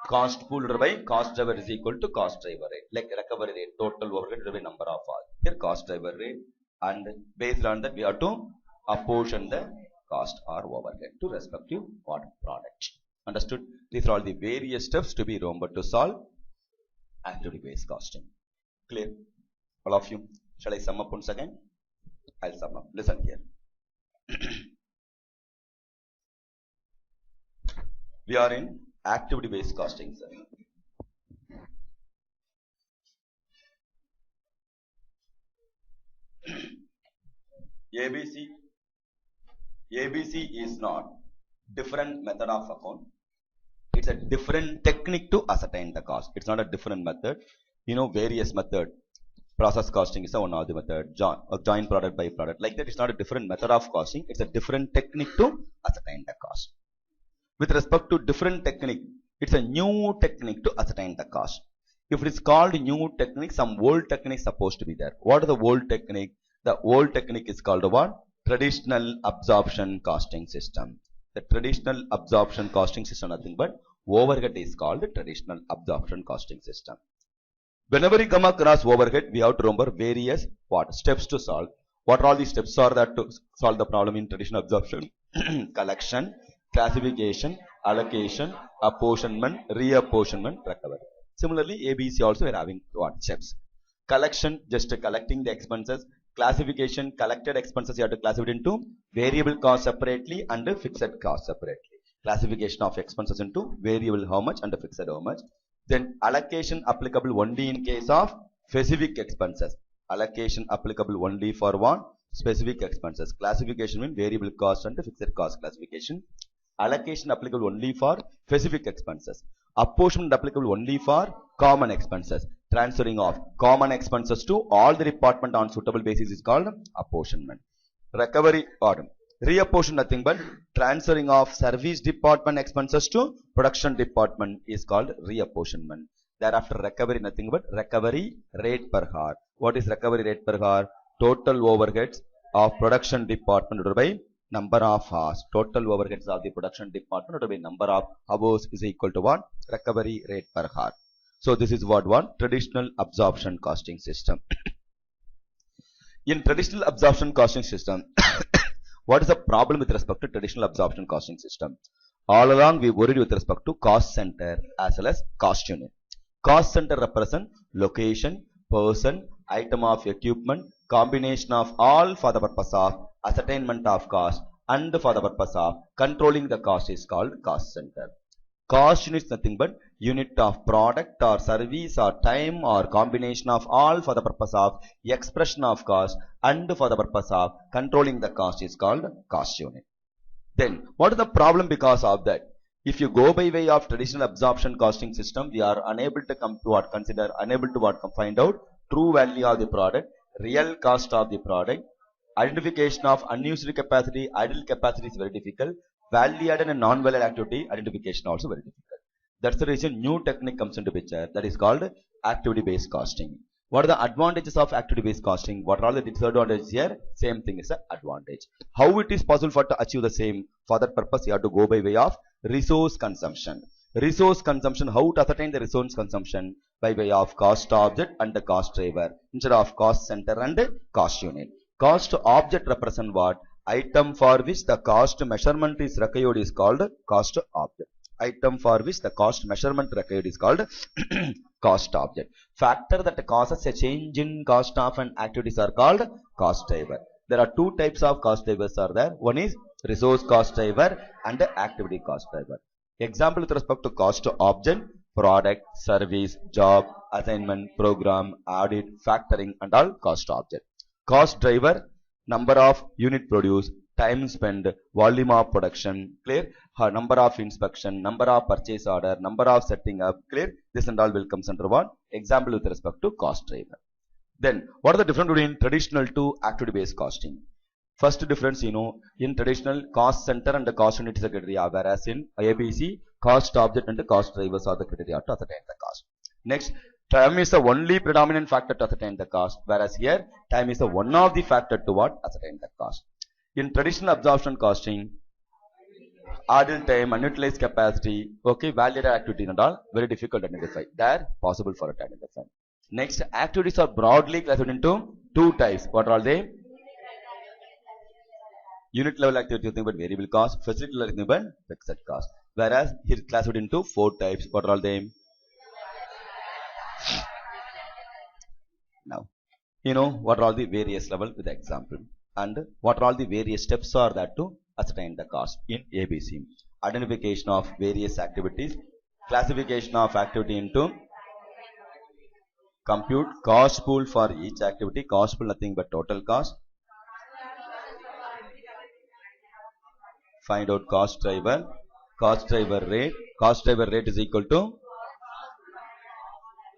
Cost pool by cost driver is equal to cost driver rate. Like recovery rate, total overhead by number of hours. Here cost driver rate, and based on that we have to apportion the cost or overhead to respective product. Understood? These are all the various steps to be remembered to solve activity based costing. Clear? All of you? Shall I sum up once again? I'll sum up. Listen here. We are in activity based costing, sir. ABC is not different method of account. It's a different technique to ascertain the cost. It's not a different method. You know, various method. Process costing is one of the method. Joint product by product. Like that, it's not a different method of costing. It's a different technique to ascertain the cost. With respect to different technique, it's a new technique to ascertain the cost. If it is called new technique, some old technique is supposed to be there. What is the old technique? The old technique is called what? Traditional absorption costing system. The traditional absorption costing system, nothing but overhead is called the traditional absorption costing system. Whenever we come across overhead, we have to remember various steps to solve. What are all these steps are that to solve the problem in traditional absorption? Collection, classification, allocation, apportionment, reapportionment, recovery. Similarly, ABC also we are having what steps? Collection, just collecting the expenses. Classification, collected expenses you have to classify it into variable cost separately and fixed cost separately. Classification of expenses into variable how much and fixed how much. Then allocation applicable only in case of specific expenses. Allocation applicable only for what? Specific expenses. Classification means variable cost and fixed cost classification. Allocation applicable only for specific expenses. Apportionment applicable only for common expenses. Transferring of common expenses to all the department on suitable basis is called apportionment. Recovery or reapportion nothing but transferring of service department expenses to production department is called reapportionment. Thereafter recovery nothing but recovery rate per hour. What is recovery rate per hour? Total overheads of production department by number of hours. Total overheads of the production department by number of hours is equal to what? Recovery rate per hour. So this is what one traditional absorption costing system. In traditional absorption costing system, what is the problem with respect to traditional absorption costing system? All along we worried with respect to cost center as well as cost unit. Cost center represent location, person, item of equipment, combination of all for the purpose of ascertainment of cost and for the purpose of controlling the cost is called cost center. Cost unit is nothing but unit of product or service or time or combination of all for the purpose of expression of cost and for the purpose of controlling the cost is called cost unit. Then what is the problem because of that? If you go by way of traditional absorption costing system, we are unable to find out true value of the product, real cost of the product, identification of unused capacity, idle capacity is very difficult. Value added and non-value activity identification also very difficult. That's the reason new technique comes into picture, that is called activity based costing. What are the advantages of activity based costing? What are all the disadvantages here? Same thing is the advantage. How it is possible for to achieve the same? For that purpose you have to go by way of resource consumption. Resource consumption, how to ascertain the resource consumption? By way of cost object and the cost driver instead of cost center and cost unit. Cost object represent what? Item for which the cost measurement is required is called cost object. Item for which the cost measurement required is called cost object. Factor that causes a change in cost of an activities are called cost driver. There are two types of cost drivers are there. One is resource cost driver and activity cost driver. Example with respect to cost object, product, service, job, assignment, program, audit, factoring and all cost object. Cost driver, number of unit produced, time spent, volume of production, clear? Number of inspection, number of purchase order, number of setting up, clear? This and all will comes under what? Example with respect to cost driver. Then, what are the difference between traditional to activity based costing? First difference, in traditional cost center and the cost unit is a criteria, whereas in ABC, cost object and the cost drivers are the criteria to ascertain the cost. Next, Time is the only predominant factor to ascertain the cost, whereas here time is the one of the factor to what ascertain the cost. In traditional absorption costing, idle time, unutilized capacity, okay, validated activity and all very difficult to identify. They're possible for it to identify. Next, activities are broadly classified into two types. What are they? Unit level activity nothing but variable cost, facility level nothing but fixed cost. Whereas here classified into four types. What are all they? Now, you know what are all the various level with the example, and what are all the various steps are that to ascertain the cost in ABC. Identification of various activities, classification of activity into compute cost pool for each activity, cost pool nothing but total cost, find out cost driver rate is equal to,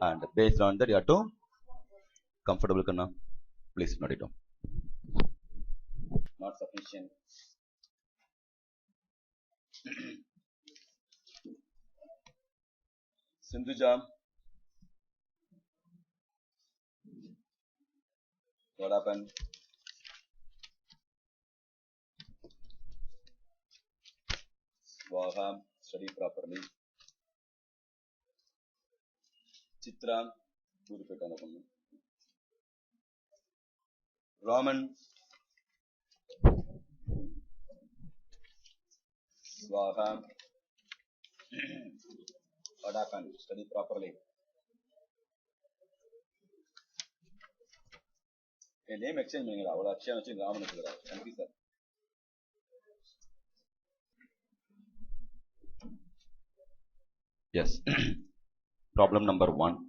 and based on that you have to comfortable kanna, please note it down. Not sufficient. Sindhuja, what happened? Swaha, study properly. Chitra, Raman, Swaha, what happened? Study properly. A name exchange meaning avula akshay vachi Raman ikkada. Thank you, sir. Yes. Problem number 1.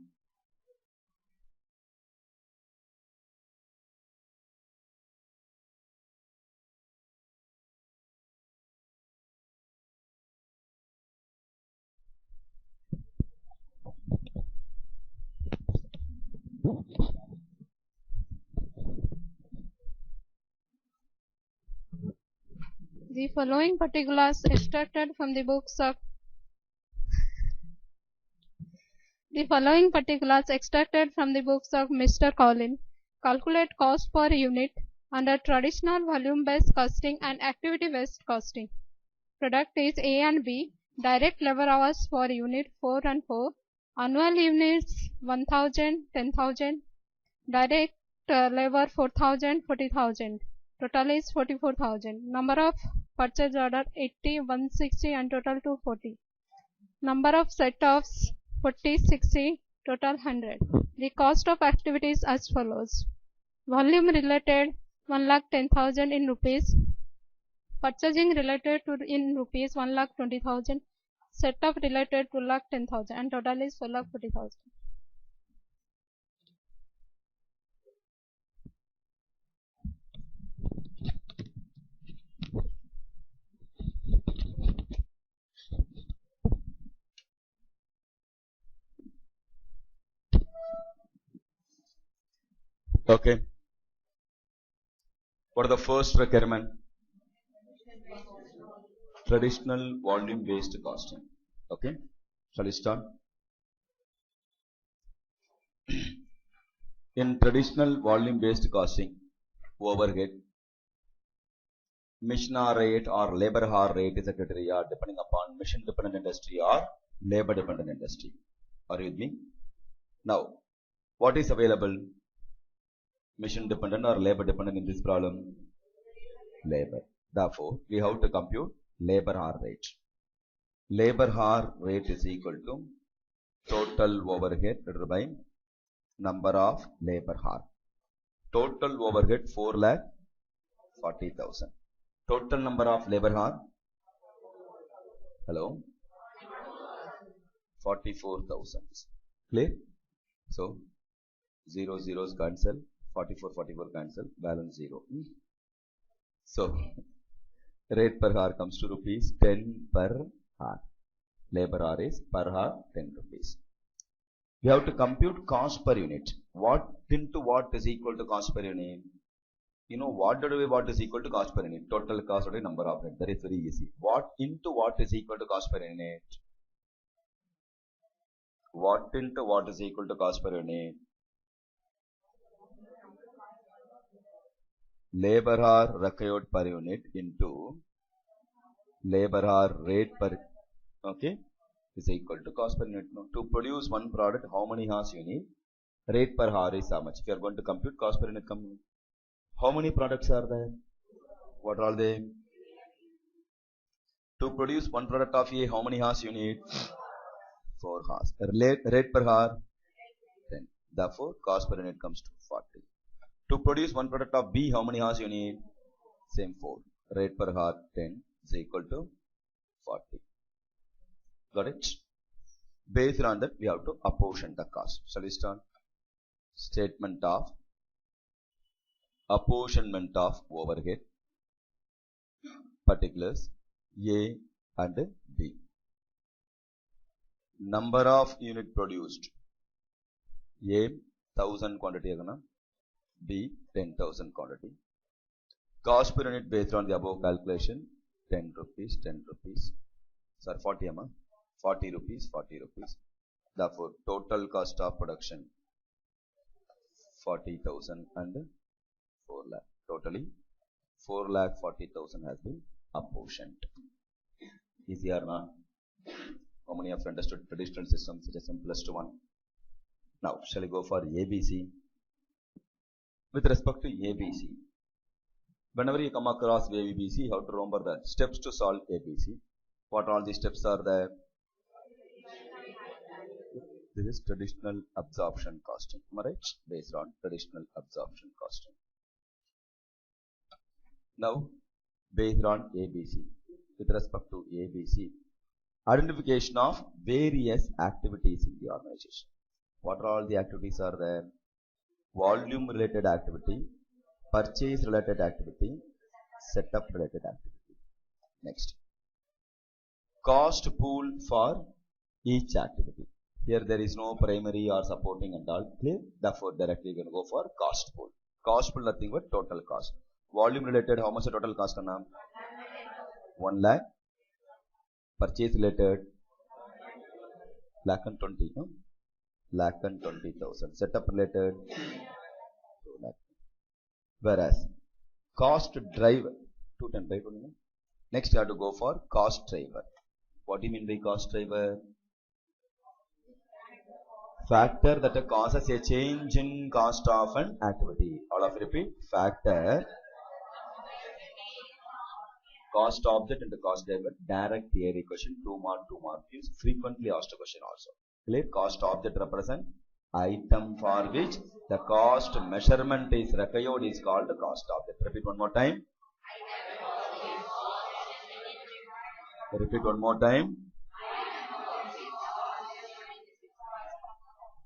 The following particulars extracted from the books of Mr. Collin calculate cost per unit under traditional volume-based costing and activity-based costing. Product is A and B. Direct labor hours per unit 4 and 4. Annual units 1000, 10,000. Direct labor 4,000, 40,000. Total is 44,000. Number of purchase order 80, 160 and total 240. Number of set-offs 40, 60, total 100. The cost of activities as follows. Volume related 1,10,000 in rupees. Purchasing related to in rupees 1,20,000. Set-off related 2,10,000 and total is 4,40,000. Okay. What are the first requirement? Traditional volume based costing. Okay. Shall we start? In traditional volume based costing, overhead, mission hour rate or labor hour rate is a criteria depending upon mission dependent industry or labor dependent industry. Are you with me? Now, what is available? Mission dependent or labor dependent in this problem? Labor. Therefore, we have to compute labor hour rate. Labor hour rate is equal to total overhead divided by number of labor hour. Total overhead 4,40,000. Total number of labor hour? Hello? 44,000. Clear? So, 0 zeros cancel. 44 cancel, balance 0. So, rate per hour comes to rupees 10 per hour. Labor hour is per hour 10 rupees. We have to compute cost per unit. What into what is equal to cost per unit? You know what is equal to cost per unit? Total cost or number of units. That is very easy. What into what is equal to cost per unit? What into what is equal to cost per unit? Labor hour required per unit into labor hour rate per, okay, is equal to cost per unit. No. To produce one product, how many hours you need? Rate per hour is how much? If you are going to compute cost per unit, how many products are there? What are all they? To produce one product of A, how many hours you need? 4 hours. Rate per hour 10. Therefore, cost per unit comes to 40. To produce one product of B, how many hours you need? Same 4. Rate per hour 10 is equal to 40. Got it? Based on that, we have to apportion the cost. Shall we start? Statement of apportionment of overhead particulars A and B. Number of unit produced. A 1000 quantity, B 10,000 quantity. Cost per unit based on the above calculation 10 rupees, 10 rupees. Sir, 40 40 rupees, 40 rupees. Therefore, total cost of production 40,000 and 4 lakh. Totally 4,40,000 has been apportioned. Easy or not? How many have understood traditional systems such as simplest one? Now, shall we go for ABC? With respect to ABC, whenever you come across ABC, you have to remember the steps to solve ABC. What all the steps are there? This is traditional absorption costing. Am I right? Based on traditional absorption costing. Now, based on ABC, with respect to ABC, identification of various activities in the organization. What are all the activities are there? Volume related activity, purchase related activity, setup related activity. Next, cost pool for each activity. Here there is no primary or supporting and all. Clear? Therefore, directly we are going to go for cost pool. Cost pool nothing but total cost. Volume related, how much the total cost? 1 lakh. Purchase related, lakh and 20, no? Lakh and 20,000. Setup related, 2 lakh. Whereas cost driver, 210, next you have to go for cost driver. What do you mean by cost driver? Factor that causes a change in cost of an activity. All of you repeat. Factor, cost object and the cost driver. Direct theory question, 2 mark is frequently asked question also. Clear? Cost object represent item for which the cost measurement is required is called the cost object. Repeat one more time. Repeat one more time.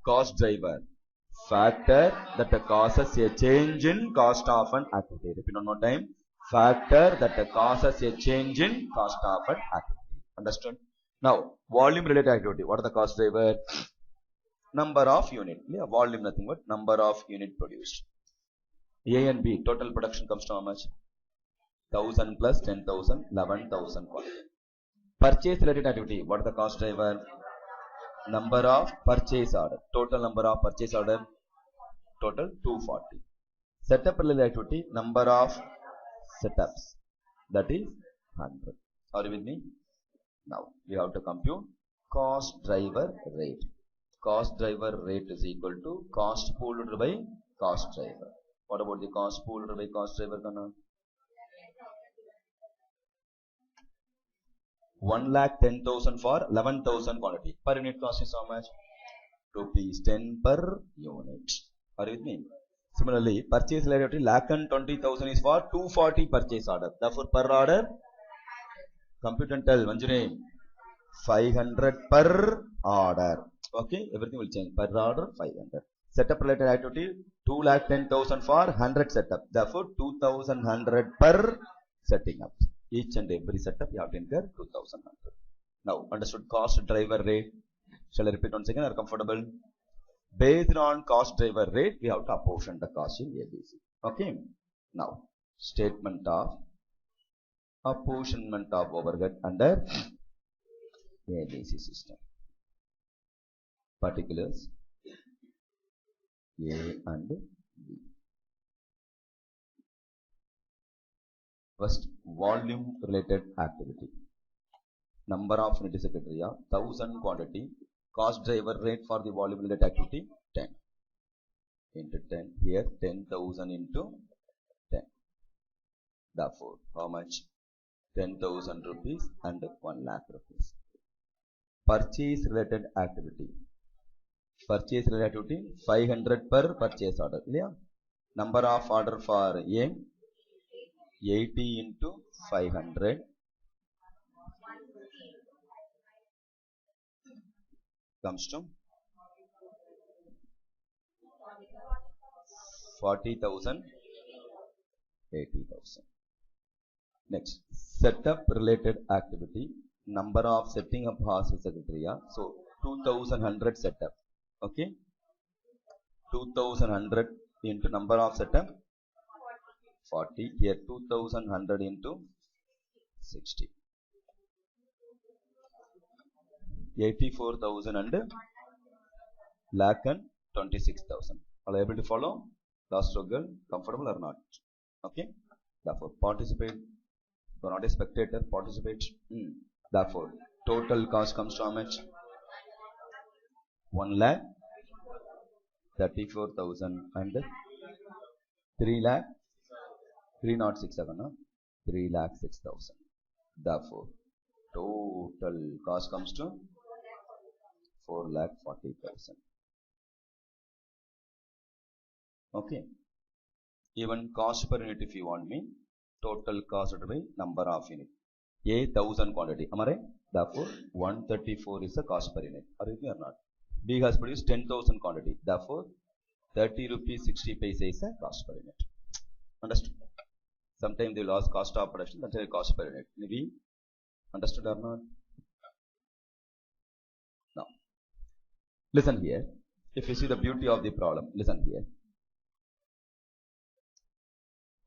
Cost driver, factor that causes a change in cost of an activity. Repeat one more time. Factor that causes a change in cost of an activity. Understood? Now, volume related activity. What are the cost driver? Number of unit. Yeah, volume nothing but number of unit produced. A and B, total production comes to how much? 1000 plus 10,000, 11,000 quantity. Purchase related activity. What are the cost driver? Number of purchase order. Total number of purchase order, total 240. Setup related activity, number of setups, that is 100. Are you with me? Now we have to compute cost driver rate. Cost driver rate is equal to cost pooled by cost driver. What about the cost pooled by cost driver? 1,10,000 for 11,000 quantity. Per unit cost is how much? Rupees 10 per unit. Are you with me? Similarly, purchase related lakh and 20,000 is for 240 purchase order. Therefore, per order, compute and tell, Manjuni, 500 per order. Okay, everything will change. Per order, 500. Setup related activity, 2,10,000 for 100 setup. Therefore, 2,100 per setting up. Each and every setup you have to incur 2,100. Now, understood cost driver rate. Shall I repeat once again? Are comfortable? Based on cost driver rate, we have to apportion the cost in ABC. Okay. Now, statement of apportionment of overhead under ABC system. particulars A and B. First, volume related activity. Number of unit secretariat 1000 quantity. Cost driver rate for the volume related activity 10 into 10. Here 10,000 into 10. Therefore, how much? 10,000 rupees and 1 lakh rupees. Purchase related activity. Purchase related activity 500 per purchase order. Yeah. Number of order for A 80 into 500 comes to 40,000, 80,000. Next, setup related activity. Number of setting up hostel secretariat. So 2,100 setup. Okay. 2,100 into number of setup 40. Here 2,100 into 60. 84,000 and lakh and 26,000. Are you able to follow? Last struggle, comfortable or not? Okay. Therefore, participate. You are not a spectator. Participate. Therefore, total cost comes to how much? 1 lakh 34,000 and 3 lakh 3067. 3 lakh 6,000. Therefore, total cost comes to 4 lakh 40,000. Okay. Even cost per unit, if you want me, total cost by number of unit. A 1000 quantity. Am I right? Therefore, 134 is the cost per unit. Are you or not? B has produced 10,000 quantity. Therefore, 30 rupees 60 paise is the cost per unit. Understood? Sometimes they will ask cost of production, that's a cost per unit. Maybe understood or not? Now, listen here. If you see the beauty of the problem, listen here.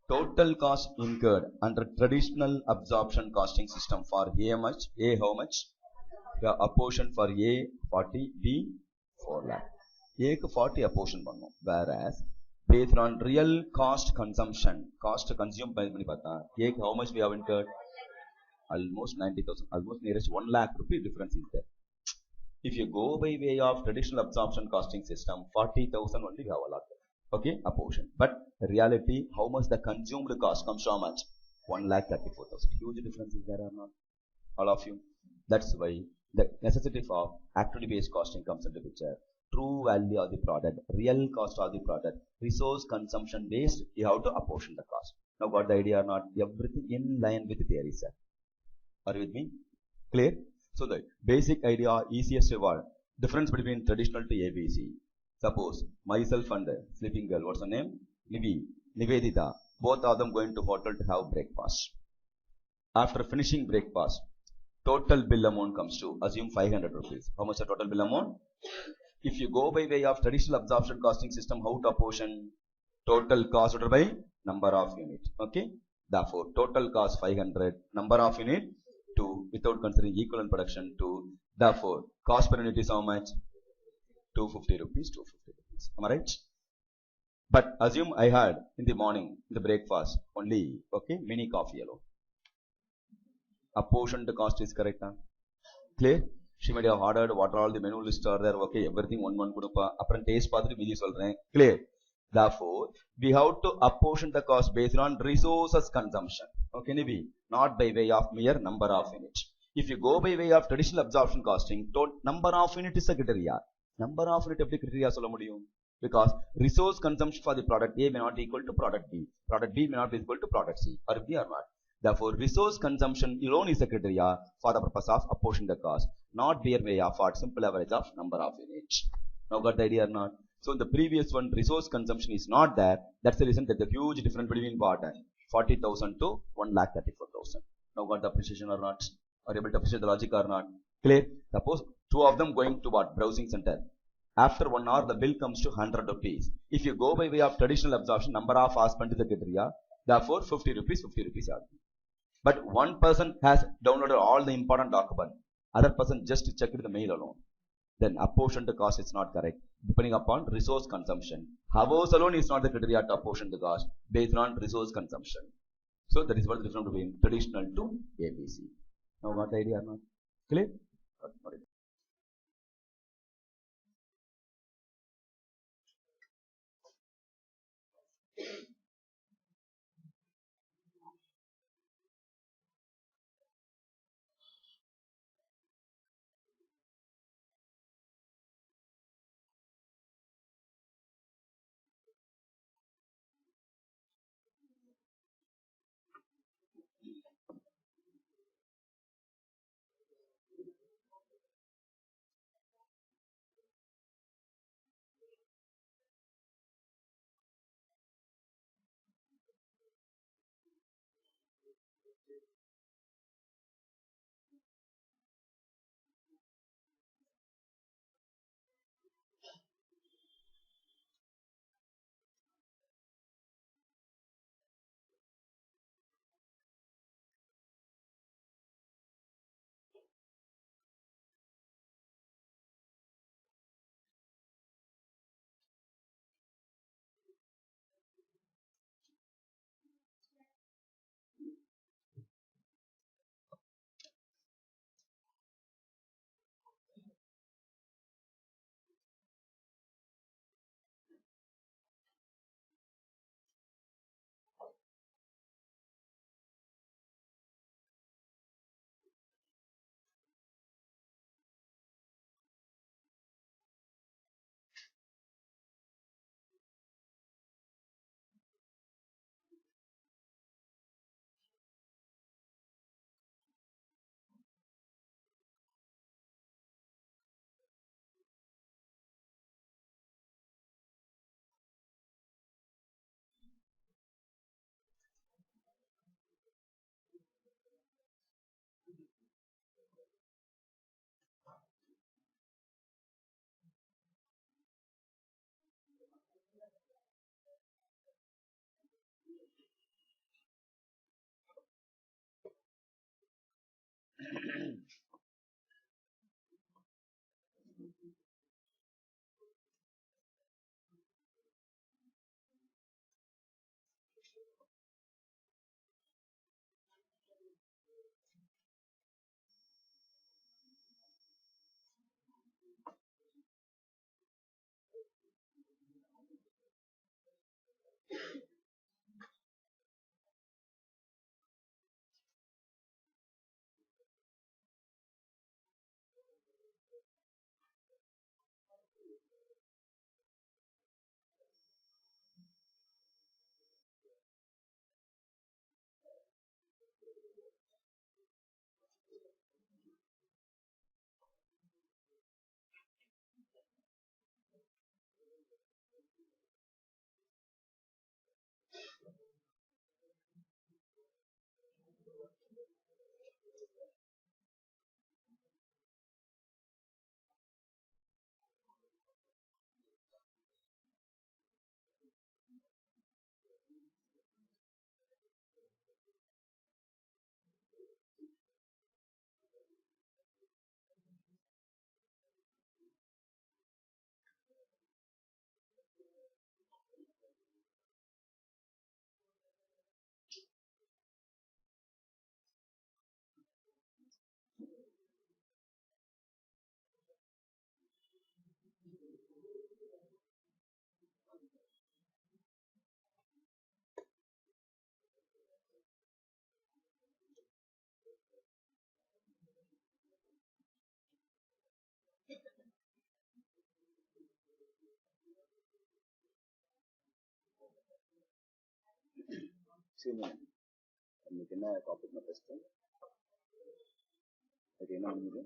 Total cost incurred under traditional absorption costing system for A much? A how much? The apportion for A 40, B 4 lakh. A ku 40 apportion pannom. Whereas based on real cost consumption, cost consumed by A how much we have incurred? Almost 90,000. Almost nearest 1 lakh rupee difference is there. If you go by way of traditional absorption costing system, 40,000 only we have allotted. Okay, apportion. But reality, how much the consumed cost comes to how much? 1,34,000. Huge difference is there or not? All of you. That's why the necessity for activity-based costing comes into picture. True value of the product, real cost of the product, resource consumption based, you have to apportion the cost. Now got the idea or not? Everything in line with the theory, sir. Are you with me? Clear? So the basic idea, easiest of all, difference between traditional to ABC. Suppose myself and sleeping girl, what's her name? Nivedita. Both of them going to hotel to have breakfast. After finishing breakfast, total bill amount comes to, assume 500 rupees. How much the total bill amount? If you go by way of traditional absorption costing system, how to apportion? Total cost by number of unit. Okay. Therefore, total cost 500, number of unit 2, without considering equivalent production 2. Therefore, cost per unit is how much? 250 rupees, 250 rupees. Am I right? But assume I had in the morning, in the breakfast, only, okay, mini coffee alone. Apportioned cost is correct. Huh? Clear? She might have ordered what all the menu list are there. Okay, everything one kudupa. Apran taste pathri mili solren. Clear? Therefore, we have to apportion the cost based on resources consumption. Okay, maybe not by way of mere number of units. If you go by way of traditional absorption costing, number of unit is a criteria. Number of unit எப்படி criteria சொல்ல முடியும்? Because resource consumption for the product A may not equal to product B. Product B may not be equal to product C. Or B or not. Therefore, resource consumption alone is a criteria for the purpose of apportioning the cost, not by way of what simple average of number of units. Now got the idea or not? So in the previous one, resource consumption is not there. That's the reason that the huge difference between what? 40,000 to 1,34,000. Now got the appreciation or not? Are you able to appreciate the logic or not? Clear? Suppose two of them going to what? Browsing center. After 1 hour, the bill comes to 100 rupees. If you go by way of traditional absorption, number of hours spent is the criteria. Therefore, 50 rupees. But one person has downloaded all the important documents. Other person just checked the mail alone. then apportioned cost is not correct. Depending upon resource consumption. Hours alone is not the criteria to apportion the cost based on resource consumption. So that is what the difference between traditional to ABC. Now got the idea or not? Clear? Got it. See me. இன்னைக்கு என்ன topic நான் பேசுறேன் அது என்ன பண்ணுது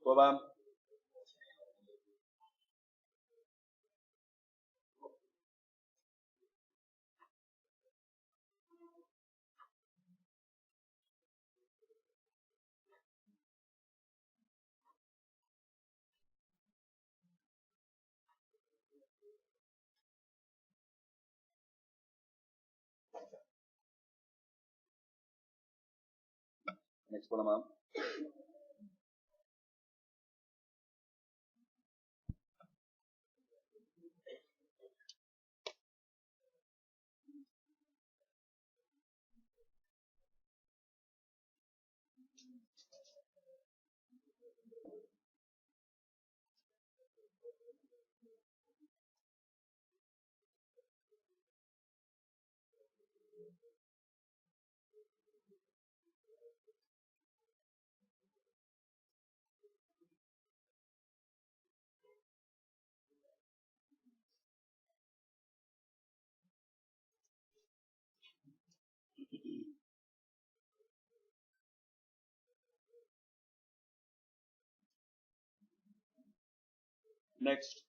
போவாம் Next one, ma'am. Next.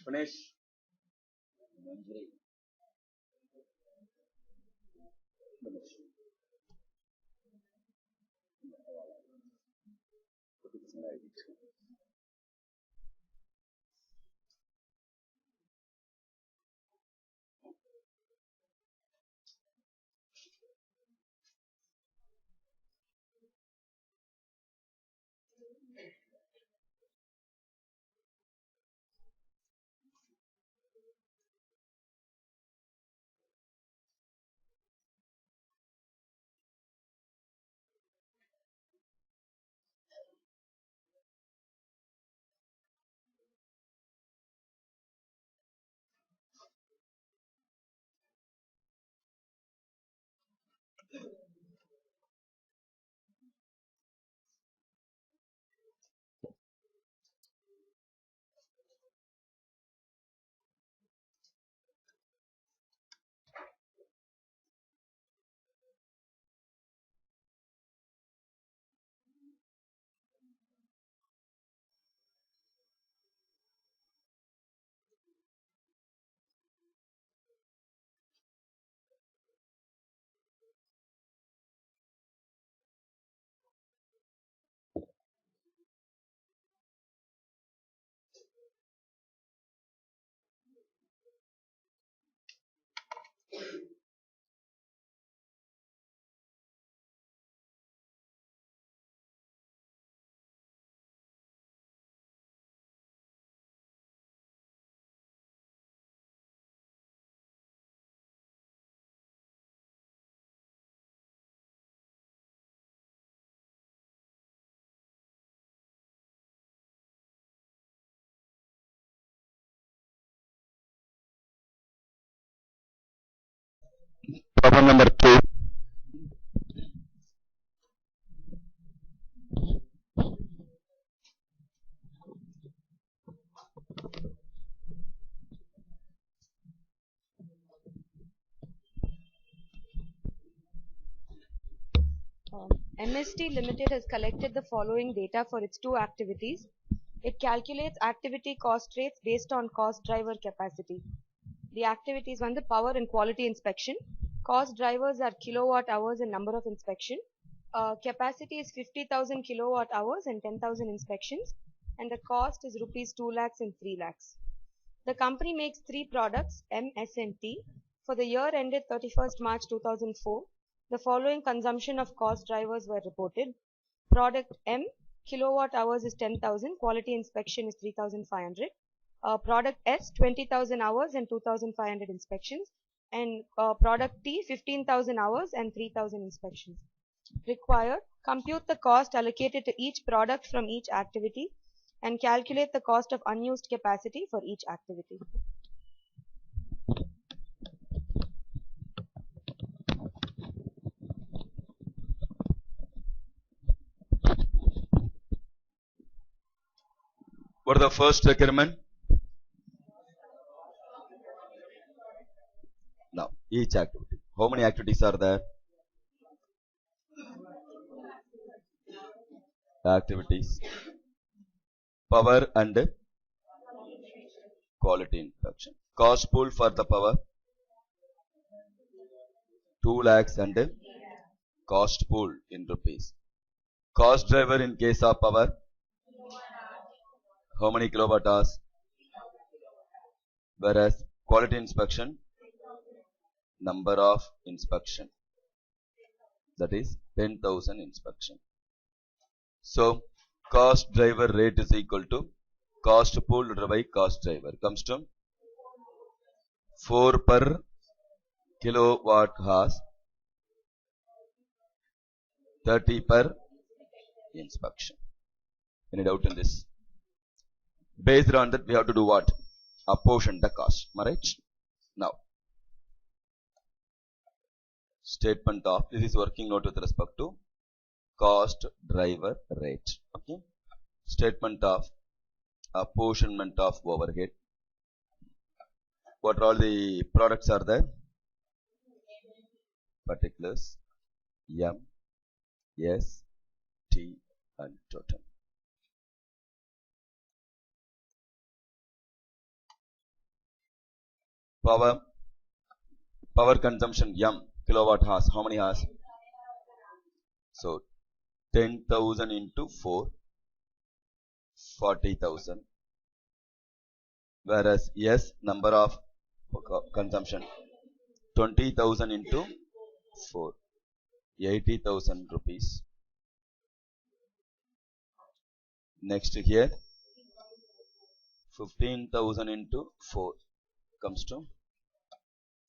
Finish. Problem number 2. MST Limited has collected the following data for its two activities. It calculates activity cost rates based on cost driver capacity. The activities one, the power and quality inspection. Cost drivers are kilowatt hours and number of inspection. Capacity is 50,000 kilowatt hours and 10,000 inspections. And the cost is rupees 2 lakhs and 3 lakhs. The company makes three products, M, S and T. For the year ended 31st March 2004, the following consumption of cost drivers were reported. Product M, kilowatt hours is 10,000, quality inspection is 3,500. Product S, 20,000 hours and 2,500 inspections. And product T, 15,000 hours and 3,000 inspections. Required, compute the cost allocated to each product from each activity and calculate the cost of unused capacity for each activity. What are the first requirement? Now, each activity. How many activities are there? Activities. Power and quality inspection. Cost pool for the power 2 lakhs and cost pool in rupees. Cost driver in case of power, how many kilowatt hours? Whereas quality inspection, number of inspection, that is 10,000 inspection. So cost driver rate is equal to cost pool divided by cost driver, comes to 4 per kilowatt hours, 30 per inspection. Any doubt in this? Based on that, we have to do what? Apportion the cost. Am I right? Now, statement of this is working note with respect to cost driver rate. Okay. Statement of apportionment of overhead. What are all the products are there? Particulars, M, S, T, and total. Power consumption M, kilowatt hours. How many hours? So 10,000 into 4, 40,000. Whereas S, number of consumption, 20,000 into 4, 80,000 rupees. Next here, 15,000 into 4 comes to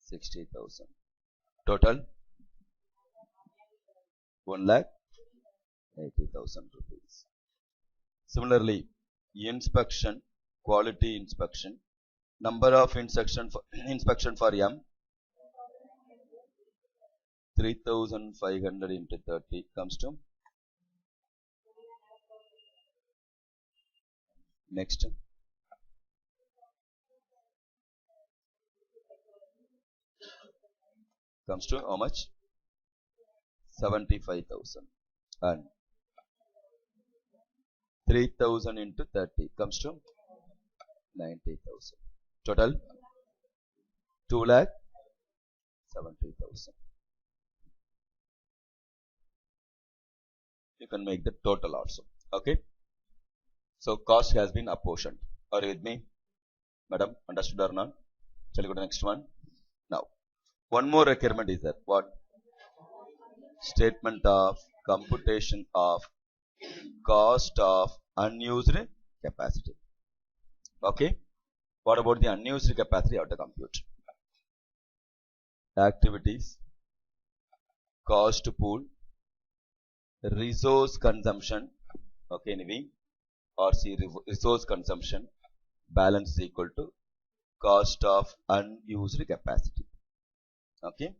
60,000. Total 1,80,000 rupees. Similarly, inspection, quality inspection, number of inspection for M, 3,500 into 30 comes to, next, comes to how much? 75,000. And 3,000 into 30 comes to 90,000. Total 2,70,000. You can make the total also. Okay. So cost has been apportioned. Are you with me, madam? Understood or not? Shall we go to the next one? Now, one more requirement is that what? Statement of computation of cost of unused capacity. Okay. What about the unused capacity? How to compute? Activities, cost pool, resource consumption. Okay, NV or C resource consumption balance is equal to cost of unused capacity. Okay.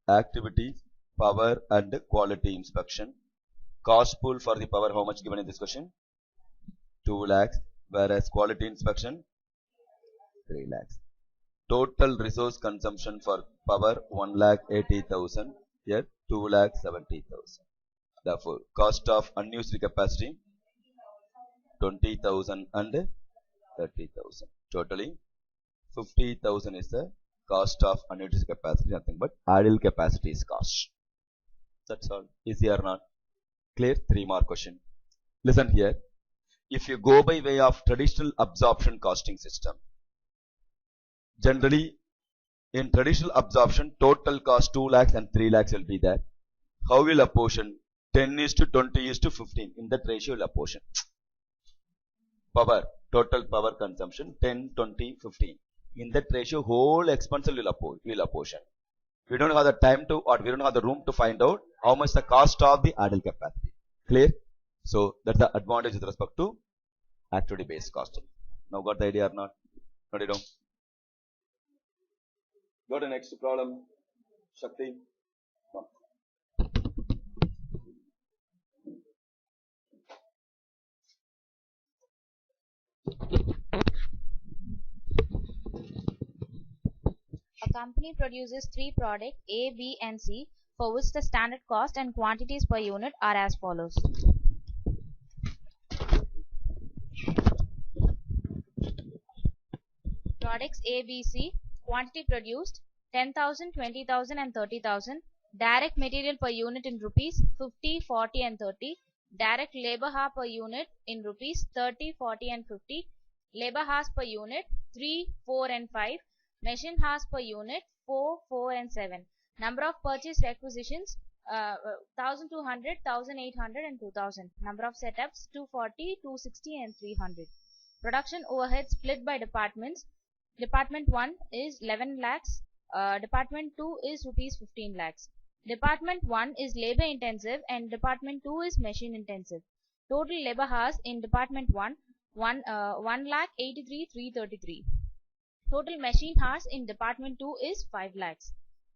Activities, power and quality inspection. Cost pool for the power, how much given in this question? 2 lakhs. Whereas quality inspection, 3 lakhs. Total resource consumption for power, 1,80,000. Here, 2,70,000. Therefore, cost of unused capacity, 20,000 and 30,000. Totally, 50,000 is the cost of unused capacity, nothing but idle capacity is cost. That's all. Easy or not? Clear? 3 more question. Listen here. If you go by way of traditional absorption costing system, generally in traditional absorption, total cost 2 lakhs and 3 lakhs will be there. How will apportion? 10 is to 20 is to 15. In that ratio will apportion. Power, total power consumption, 10, 20, 15. In that ratio, whole expense will apportion. We don't have the time to, or we don't have the room to find out how much the cost of the idle capacity. Clear? So that's the advantage with respect to activity based costing. Now got the idea or not? Not at all. Go to the next problem. Shakti. Come. A company produces 3 products A, B and C for which the standard cost and quantities per unit are as follows. Products A, B, C. Quantity produced 10,000, 20,000 and 30,000. Direct material per unit in rupees 50, 40 and 30. Direct labor hour per unit in rupees 30, 40 and 50. Labor hours per unit 3, 4 and 5. Machine hours per unit 4, 4 and 7. Number of purchase requisitions 1200, 1800 and 2000. Number of setups 240, 260 and 300. Production overhead split by departments. Department 1 is 11 lakhs. Department 2 is rupees 15 lakhs. Department 1 is labor intensive and Department 2 is machine intensive. Total labor hours in Department 1 lakh 83,333. Total machine hours in Department 2 is 5 lakhs.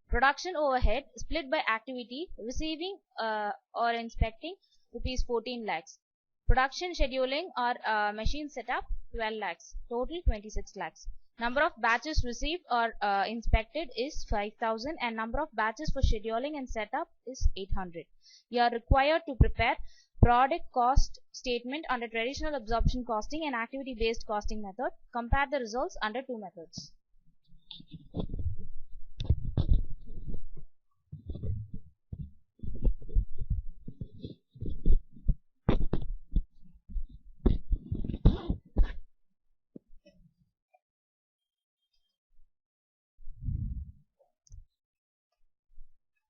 Production overhead split by activity receiving or inspecting rupees 14 lakhs. Production scheduling or machine setup 12 lakhs. Total 26 lakhs. Number of batches received or inspected is 5,000 and number of batches for scheduling and setup is 800. You are required to prepare product cost statement under traditional absorption costing and activity based costing method. Compare the results under two methods.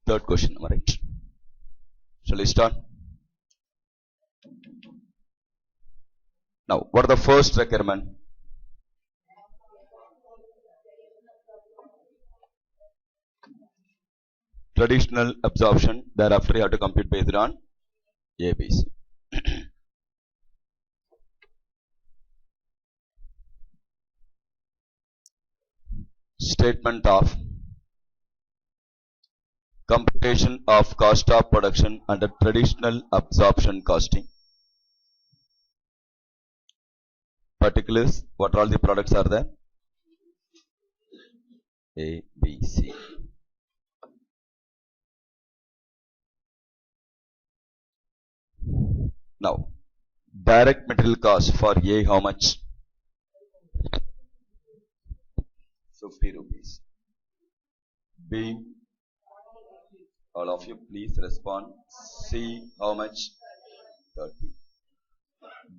Third question, am I right? Shall we start? Now, what are the first requirement? Traditional absorption. Thereafter, you have to compute based on ABC. Statement of computation of cost of production under traditional absorption costing. Particulars, what all the products are there? A, B, C. Now, direct material cost for A, how much? 50 rupees. B, all of you please respond. C, how much? 30.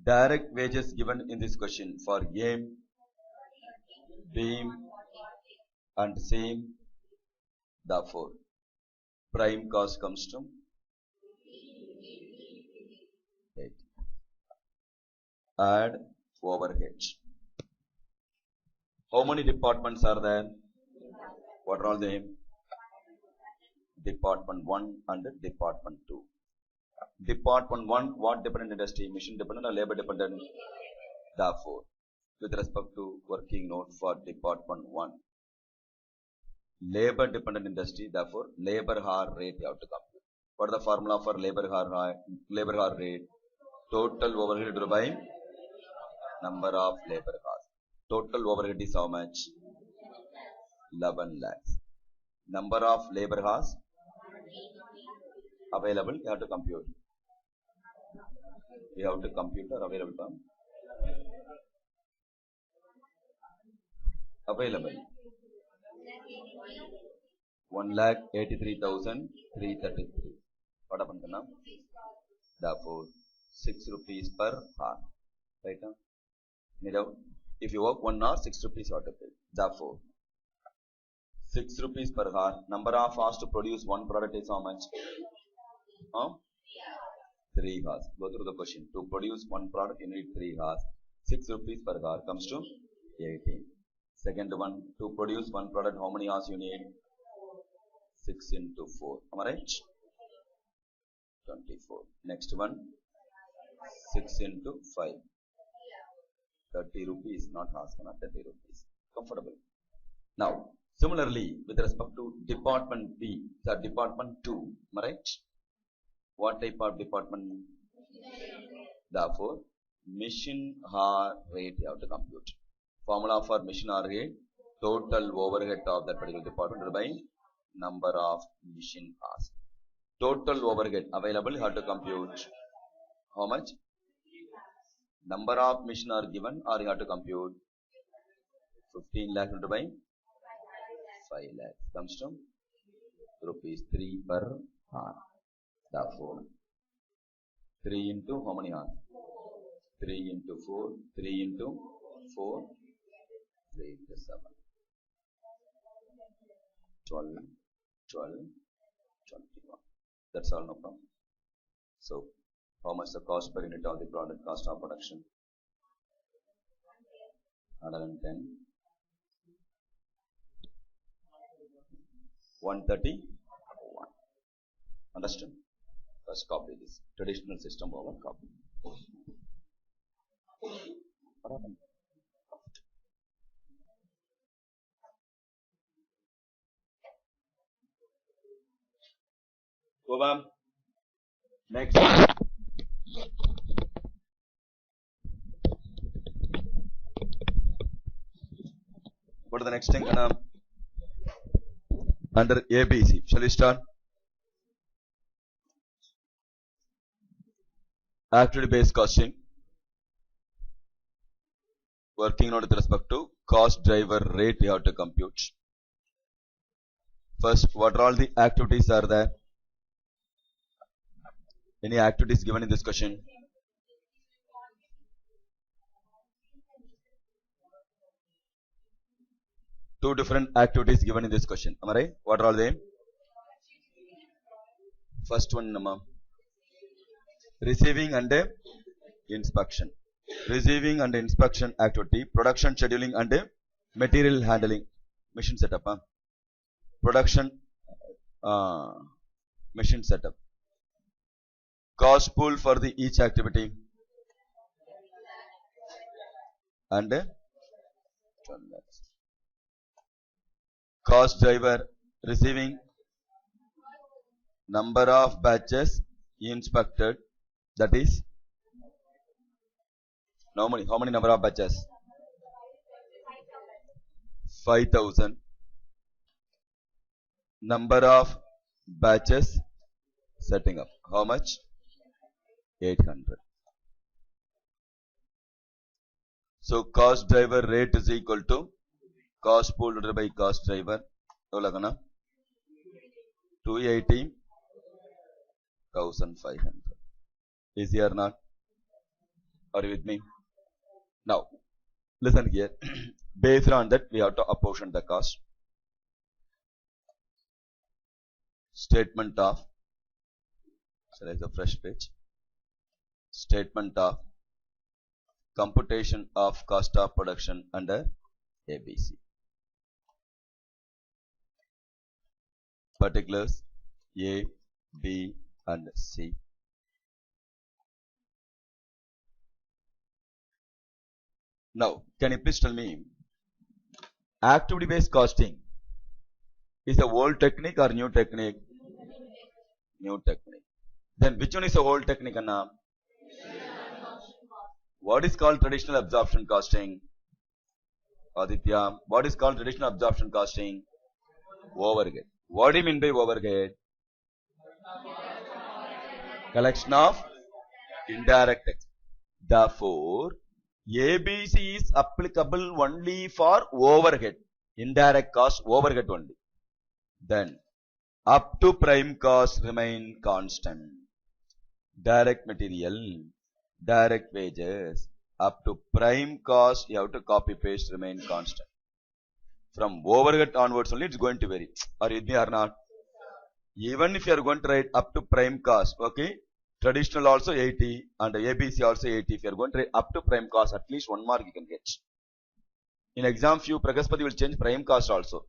Direct wages given in this question for A, B and C. Therefore, prime cost comes to 8. Add overheads. How many departments are there? What are all them? Department 1 and Department 2. Department 1, what dependent industry? Machine dependent or labor dependent? Therefore, with respect to working note for Department 1, labor dependent industry, therefore, labor hour rate you have to compute. What is the formula for labor hour rate? Total overhead divided by number of labor hours. Total overhead is how much? 11 lakhs. Number of labor hours available, you have to compute. You have to compute or available term. Available 1,83,333. What happened now? Therefore, 6 rupees per hour. Right now? If you work 1 hour, 6 rupees you have to pay. Therefore, 6 rupees per hour. Number of hours to produce one product is how much? 3 hours. Go through the question. To produce one product, you need 3 hours. 6 rupees per hour comes to 18. Second one, to produce one product, how many hours you need? 6 into 4. Am I right? 24. Next one, 6 into 5. 30 rupees, not hours, not 30 rupees. Comfortable. Now, similarly, with respect to Department B, the Department 2, am I right? What type of department? Therefore, machine hour rate you have to compute. Formula for machine hour rate, total overhead of that particular department by number of machine hours. Total overhead available you have to compute. How much? Number of machine hour given or you have to compute 15 lakhs by 5 lakhs comes to rupees 3 per hour. Therefore, 3 into how many hours? 3 into 4, 3 into 4, 3 into 7. 12, 12, 21. That's all, no problem. So, how much the cost per unit of the product, cost of production? 110. 131. Understand? First copy this. Traditional system over copy. What happened? Go on. Next. What is the next thing? Under ABC. Shall we start? Activity based costing. Working on with respect to cost driver rate you have to compute. First, what are all the activities are there? Any activities given in this question? Two different activities given in this question. Am I right? What are all they? First one, Nama. Receiving and inspection. Receiving and inspection activity. Production scheduling and material handling. Machine setup. Production machine setup. Cost pool for the each activity. And cost driver receiving number of batches inspected, that is how many number of batches? 5,000. Number of batches setting up, how much? 800. So cost driver rate is equal to cost pool divided by cost driver. 280, 1,500. Easy or not? Are you with me? Now, listen here. Based on that, we have to apportion the cost. Statement of, select the fresh page. Statement of computation of cost of production under ABC. Particulars A, B and C. Now, can you please tell me, activity based costing is a old technique or new technique? New technique. Then which one is a old technique, Anna? What is called traditional absorption costing? Aditya, what is called traditional absorption costing? Overhead. What do you mean by overhead? Collection of indirect expense. Therefore, ABC is applicable only for overhead. Indirect cost, overhead only. Then, up to prime cost remain constant. Direct material, direct wages, up to prime cost, you have to copy paste remain constant. From overhead onwards only it's going to vary. Are you with me or not? Even if you are going to write up to prime cost, okay, traditional also 80 and ABC also 80. If you are going to write up to prime cost, at least 1 mark you can get. In exam few, Pragaspati will change prime cost also.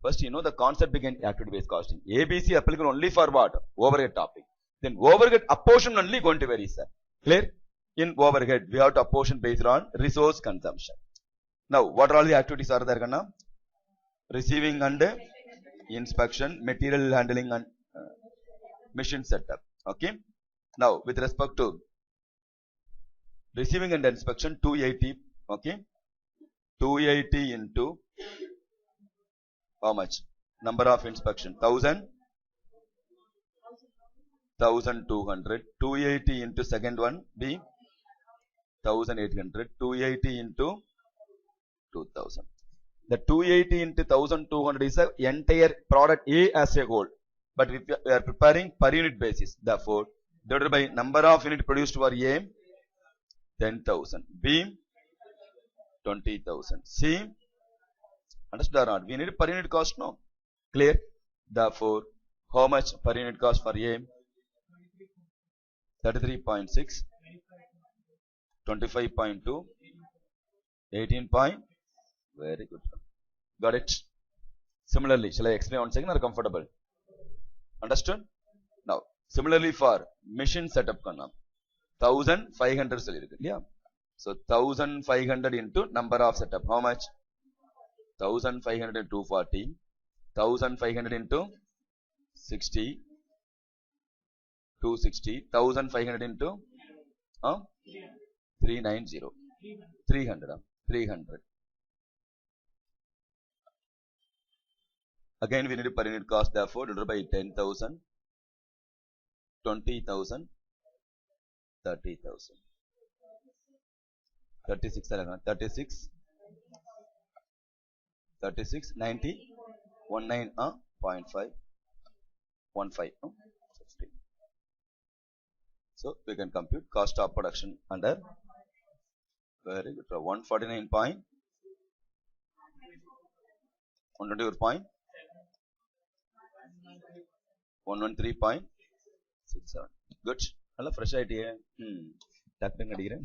First, you know the concept behind activity based costing. ABC applicable only for what? Overhead topic. Then overhead apportion only going to vary, sir. Clear? In overhead, we have to apportion based on resource consumption. Now, what are all the activities are there, Kanna? Receiving and inspection, material handling and machine setup. Okay. Now, with respect to receiving and inspection, 280. Okay. 280 into how much? Number of inspection, 1,000. 1,200. 280 into second one be 1,800. 280 into 2,000. The 280 into 1,200 is the entire product A as a whole. But we are preparing per unit basis. Therefore, divided by number of unit produced for A, 10,000. B, 20,000. C, understood or not? We need per unit cost, no? Clear? Therefore, How much per unit cost for A? 33.6, 25.2, 18 point. Very good. Got it. Similarly, shall I explain one second or comfortable? Understood? Now, similarly for machine setup kanna 1500 சொல்லிருக்கு இல்லையா? So 1500 into number of setup. How much? 1500 into 240. 1500 into 60. 260. 1500 into 390. 300. 300. Again, we need a per unit cost, therefore, divided by 10,000, 20,000, 30,000. 36, 36, 36, 90, 19, 0.5, 15. 50. So, we can compute cost of production under, very good, 149 point, 124 point, 113.67. Good. Hello, fresh idea. Tapping again.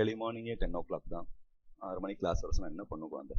Early morning 10 o'clock தான் 6 மணி class வர சொன்னா என்ன பண்ணுவோம் அந்த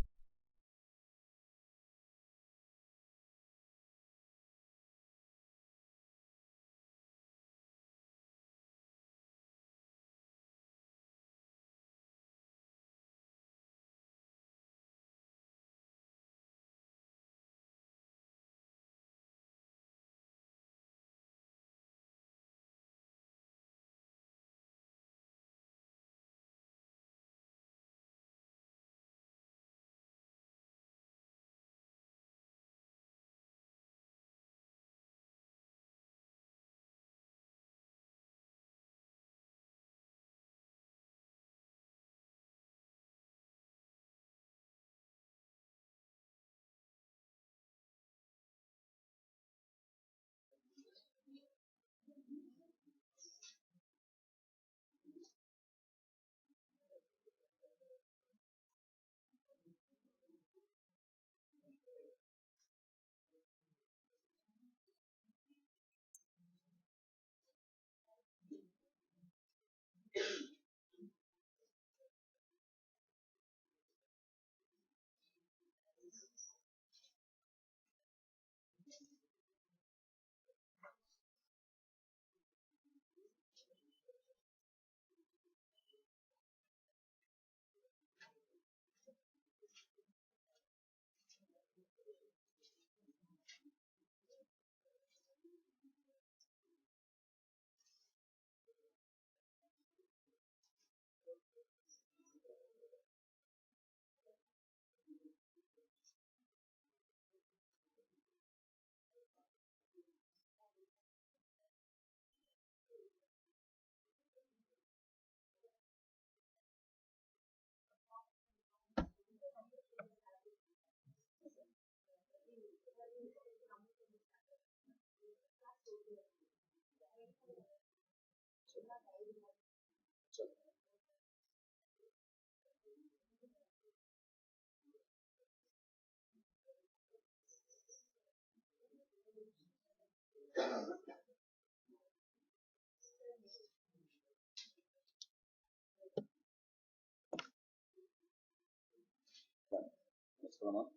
சொல்லலாம்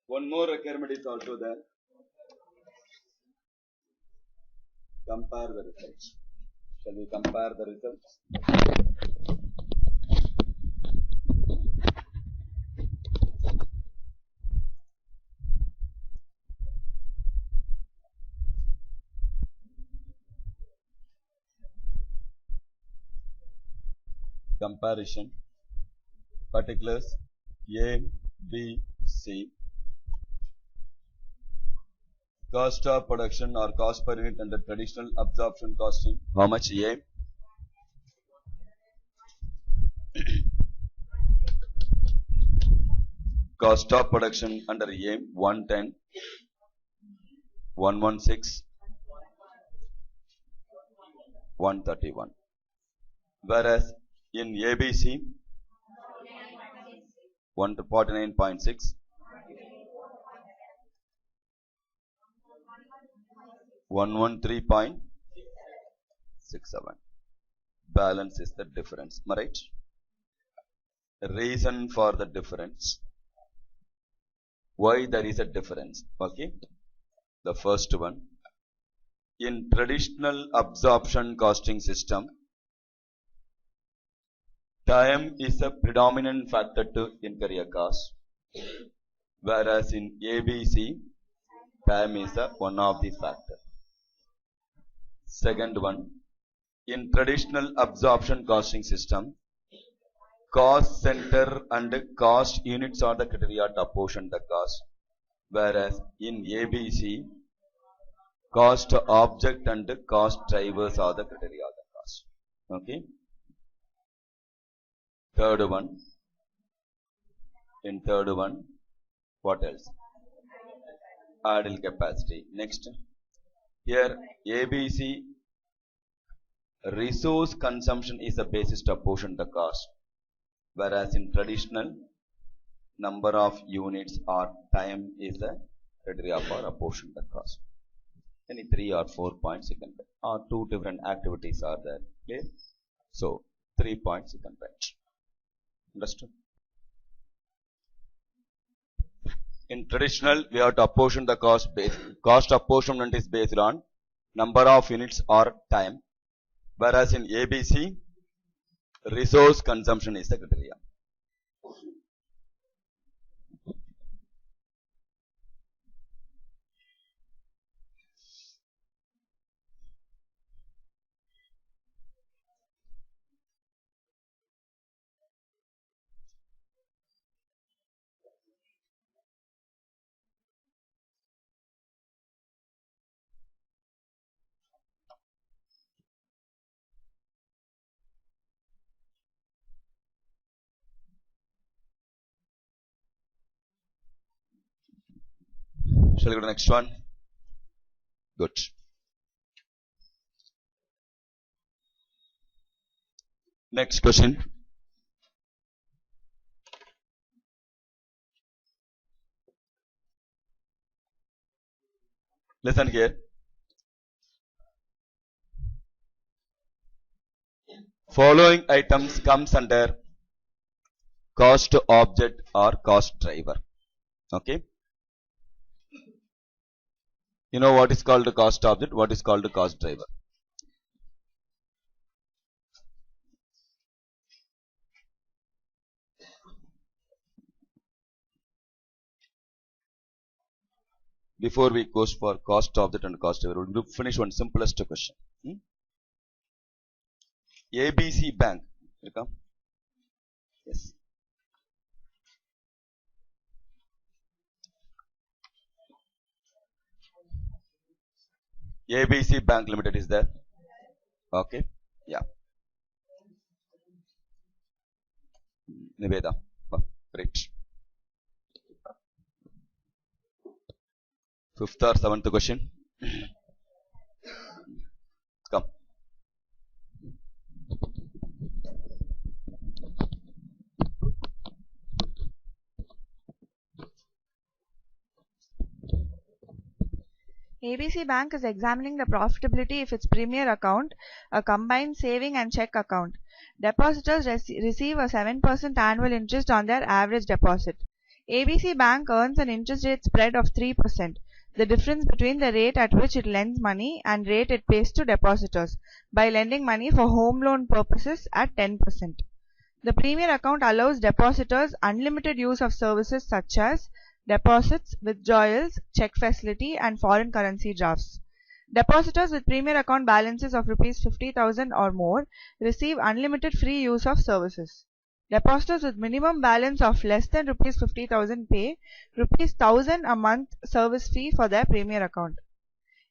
One more requirement is also there. Compare the results. Shall we compare the results? Comparison. Particulars A, B, C. Cost of production or cost per unit under traditional absorption costing. How much A? Cost of production under A 110, 116, 131. Whereas in ABC 149.6, 113.67. Balance is the difference. Am I right? Reason for the difference. Why there is a difference? Okay. The first one. In traditional absorption costing system, time is a predominant factor to incur a cost. Whereas in ABC, time is one of the factor. Second one, in traditional absorption costing system, cost center and cost units are the criteria to apportion the cost. Whereas in ABC, cost object and cost drivers are the criteria of the cost. Okay. Third one. In third one, what else? Idle capacity. Next. Here ABC, resource consumption is a basis to apportion the cost. Whereas in traditional, number of units or time is a criteria for apportion the cost. Any 3 or 4 points you can write. Or 2 different activities are there. Clear? So 3 points you can write. Understood? In traditional, we have to apportion the cost base. Cost apportionment is based on number of units or time. Whereas in ABC, resource consumption is the criteria. Shall we go to the next one? Good. Next question. Listen here. Following items comes under cost object or cost driver. Okay. You know what is called a cost object, what is called a cost driver. Before we go for cost object and cost driver, we'll finish one simplest question. ABC Bank. You come? Yes. ABC Bank Limited is there. Okay. Yeah. Niveda. Great. Fifth or seventh question. Come. ABC Bank is examining the profitability of its premier account, a combined saving and check account. Depositors receive a 7% annual interest on their average deposit. ABC Bank earns an interest rate spread of 3%, the difference between the rate at which it lends money and rate it pays to depositors, by lending money for home loan purposes at 10%. The premier account allows depositors unlimited use of services such as deposits, withdrawals, check facility, and foreign currency drafts. Depositors with premier account balances of rupees 50,000 or more receive unlimited free use of services. Depositors with minimum balance of less than rupees 50,000 pay rupees 1,000 a month service fee for their premier account.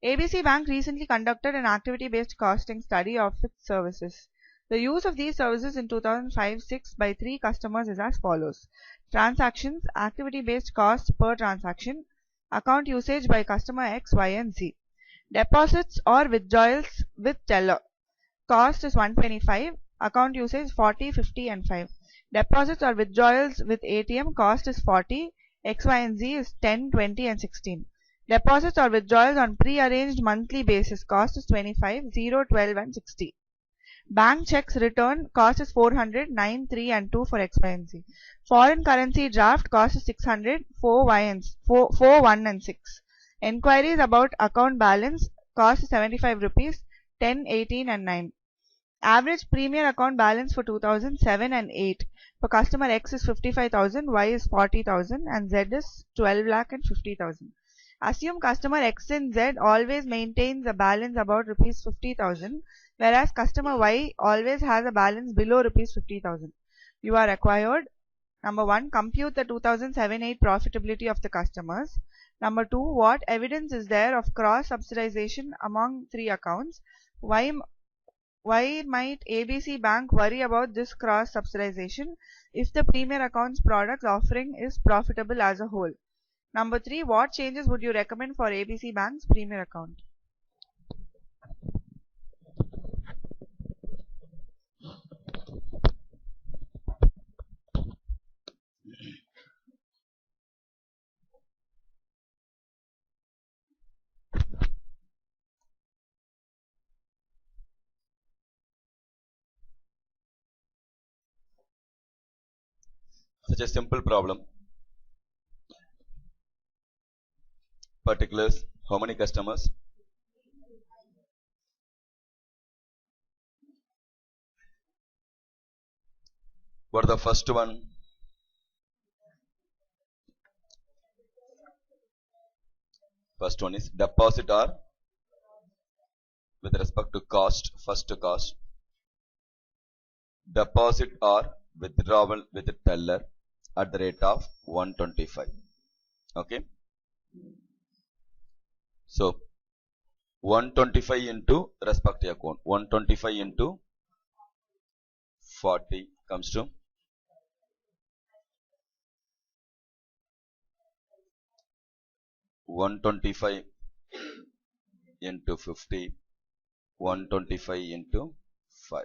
ABC Bank recently conducted an activity-based costing study of its services. The use of these services in 2005-06 by 3 customers is as follows. Transactions, activity-based cost per transaction, account usage by customer X, Y, and Z. Deposits or withdrawals with teller. Cost is 125, account usage 40, 50, and 5. Deposits or withdrawals with ATM, cost is 40, X, Y, and Z is 10, 20, and 16. Deposits or withdrawals on pre-arranged monthly basis, cost is 25, 0, 12, and 60. Bank checks return, cost is 400, 9, 3, and 2 for X, Y, and Z. Foreign currency draft, cost is 600, 4, 1, and 6. Enquiries about account balance, cost is 75 rupees, 10, 18, and 9. Average premier account balance for 2007 and 8. For customer X is 55,000, Y is 40,000, and Z is 12 lakh and 50,000. Assume customer X and Z always maintains a balance about rupees 50,000, whereas customer Y always has a balance below rupees 50,000. You are required, number 1, compute the 2007-8 profitability of the customers. Number 2, what evidence is there of cross-subsidization among 3 accounts? Why might ABC Bank worry about this cross-subsidization if the premier accounts product offering is profitable as a whole? Number 3, what changes would you recommend for ABC Bank's premier account? Such a simple problem. Particulars, how many customers? What the first one? First one is deposit or with respect to cost, first cost. Deposit or withdrawal with teller at the rate of 125. Okay. So 125 into respective account. 125 into 40 comes to 125 into 50, 125 into 5.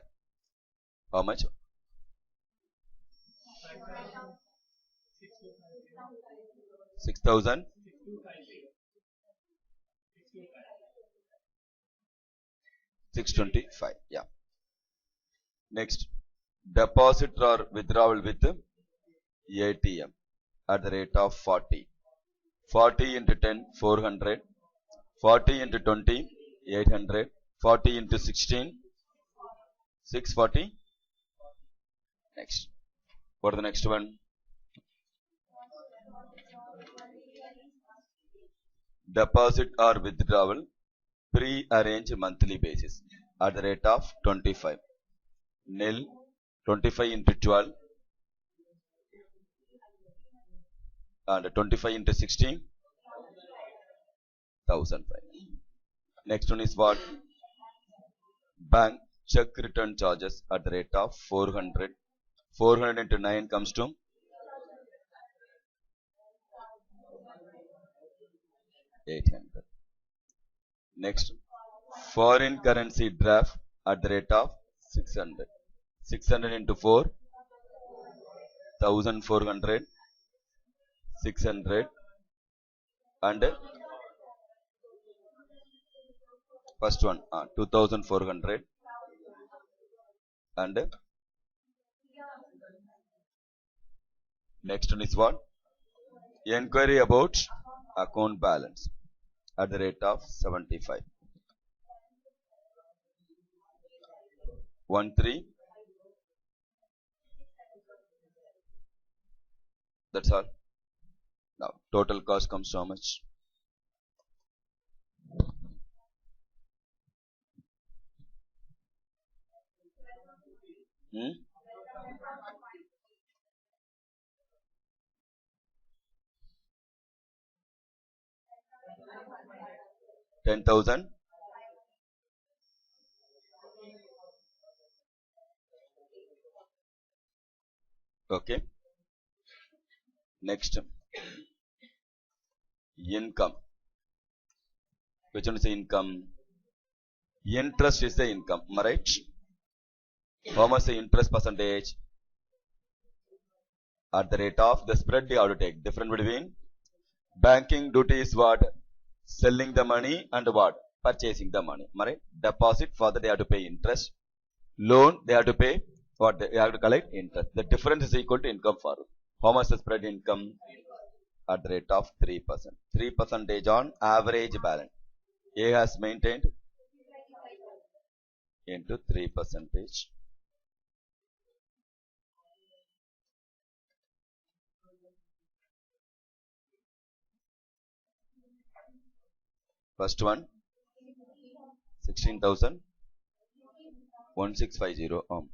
How much? 6,000? 625, yeah. Next, deposit or withdrawal with ATM at the rate of 40. 40 into 10, 400. 40 into 20, 800. 40 into 16, 640. Next. What is the next one? Deposit or withdrawal pre-arranged monthly basis at the rate of 25. Nil. 25 into 12 and 25 into 16, 1005. Next one is what? Bank check return charges at the rate of 400. 400 into 9 comes to 800. Next, foreign currency draft at the rate of 600. 600 into 4, 1400, 600 and first one 2400 and next one is what? Enquiry about account balance at the rate of 75. 13. That's all. Now total cost comes to how much? Hmm? $10,000. Okay. Next, income. Which one is the income? Interest is the income. Am I right? How much the interest percentage? At the rate of the spread you have to take. Difference between banking duty is what? Selling the money and what? Purchasing the money. Am I right? Deposit, for that they have to pay interest. Loan, they have to pay what? They have to collect interest. The difference is equal to income for. How much the spread income? At the rate of 3%. 3% on average balance. A has maintained into 3%. First one 16,000 1650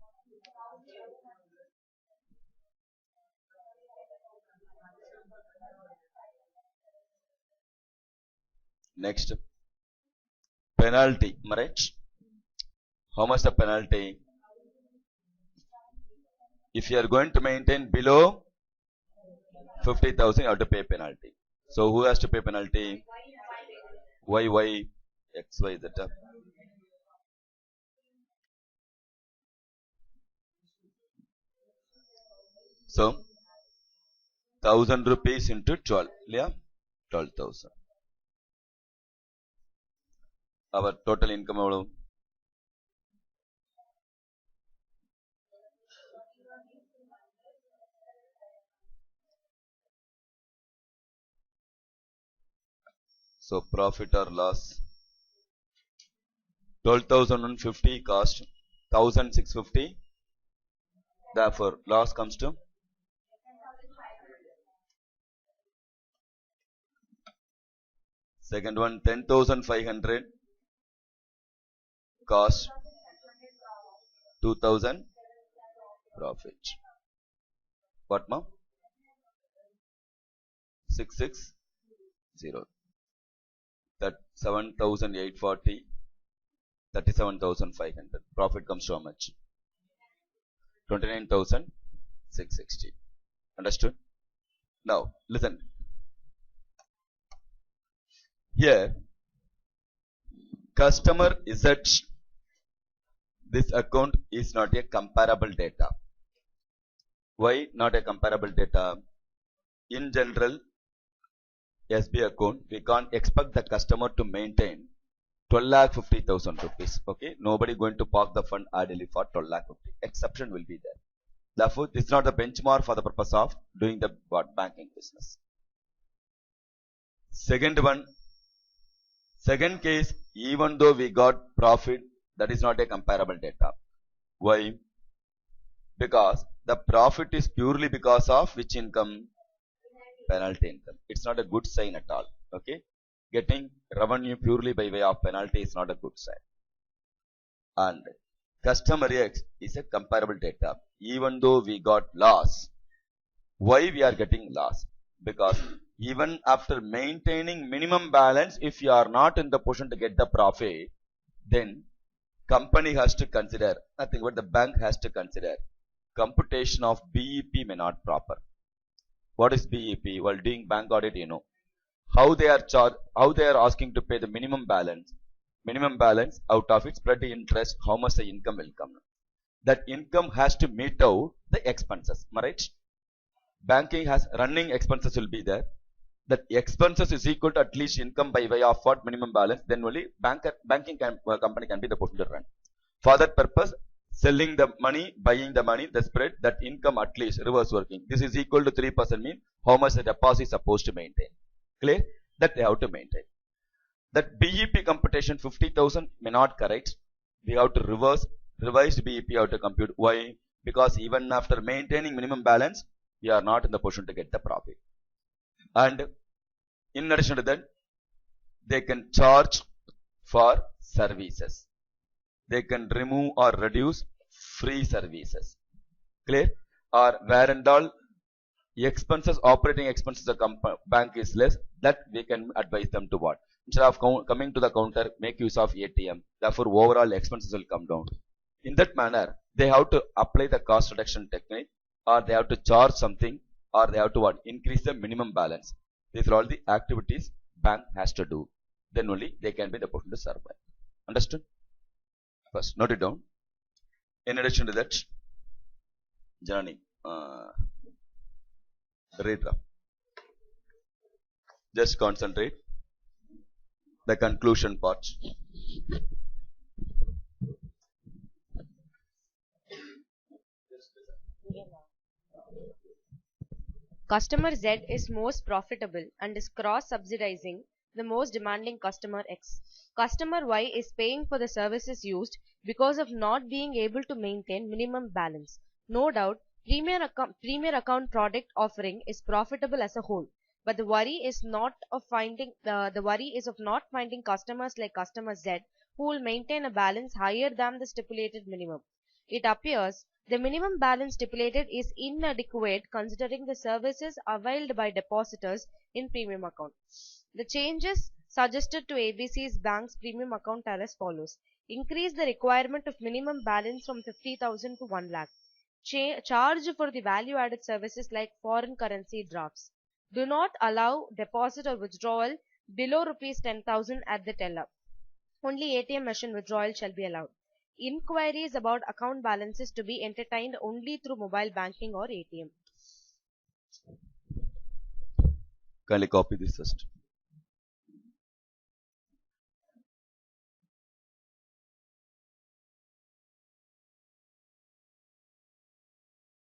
Next, penalty. Am I right? How much the penalty? If you are going to maintain below 50,000, you have to pay penalty. So who has to pay penalty? Y, X, Y, Z. So 1,000 rupees into 12. Yeah, 12,000. Our total income எவ்வளவு? So profit or loss? 12,150 cost, 1,650. Therefore loss comes to second one 10,500 cost, 2,000 profit. What ma'am? 660. That 7,840, 37,500. Profit comes to how much? 29,660. Understood? Now listen. Here customer is at this account is not a comparable data. Why not a comparable data? In general, SB account, we can't expect the customer to maintain 12,50,000 rupees. Okay, nobody going to park the fund ideally for 12,50,000. Exception will be there. Therefore, this is not the benchmark for the purpose of doing the banking business. Second case, even though we got profit, that is not a comparable data. Why? Because the profit is purely because of which income? Penalty income. It's not a good sign at all. Okay, getting revenue purely by way of penalty is not a good sign. And customer X is a comparable data. Even though we got loss, why we are getting loss? Because even after maintaining minimum balance, if you are not in the position to get the profit, then company has to consider, nothing but the bank has to consider, computation of BEP may not proper. What is BEP? While doing bank audit, you know how they are asking to pay the minimum balance out of its spread interest, how much the income will come. That income has to meet out the expenses. Am I right? Banking has running expenses will be there. That expenses is equal to at least income by way of what? Minimum balance. Then only banking company can be the person to run. For that purpose, selling the money, buying the money, the spread, that income at least reverse working. This is equal to 3% mean how much the deposit is supposed to maintain. Clear? That they have to maintain. That BEP computation 50,000 may not correct. We have to revised BEP have to compute. Why? Because even after maintaining minimum balance, we are not in the position to get the profit. And in addition to that, they can charge for services. They can remove or reduce free services. Clear? Or where and all expenses, operating expenses of bank is less, that we can advise them to what? Instead of coming to the counter, make use of ATM. Therefore, overall expenses will come down. In that manner, they have to apply the cost reduction technique, or they have to charge something, or they have to what? Increase the minimum balance. These are all the activities bank has to do. Then only they can be the person to survive. Understood? First, note it down. In addition to that, Janani, read up. Just concentrate. The conclusion part. Customer Z is most profitable and is cross-subsidizing the most demanding customer X. Customer Y is paying for the services used because of not being able to maintain minimum balance. No doubt, premier account product offering is profitable as a whole, but the worry is not of finding customers like customer Z who will maintain a balance higher than the stipulated minimum. It appears the minimum balance stipulated is inadequate considering the services availed by depositors in premium account. The changes suggested to ABC's bank's premium account are as follows. Increase the requirement of minimum balance from 50,000 to 1 lakh. Charge for the value-added services like foreign currency drafts. Do not allow deposit or withdrawal below rupees 10,000 at the teller. Only ATM machine withdrawal shall be allowed. Inquiries about account balances to be entertained only through mobile banking or ATM. Kindly copy this first.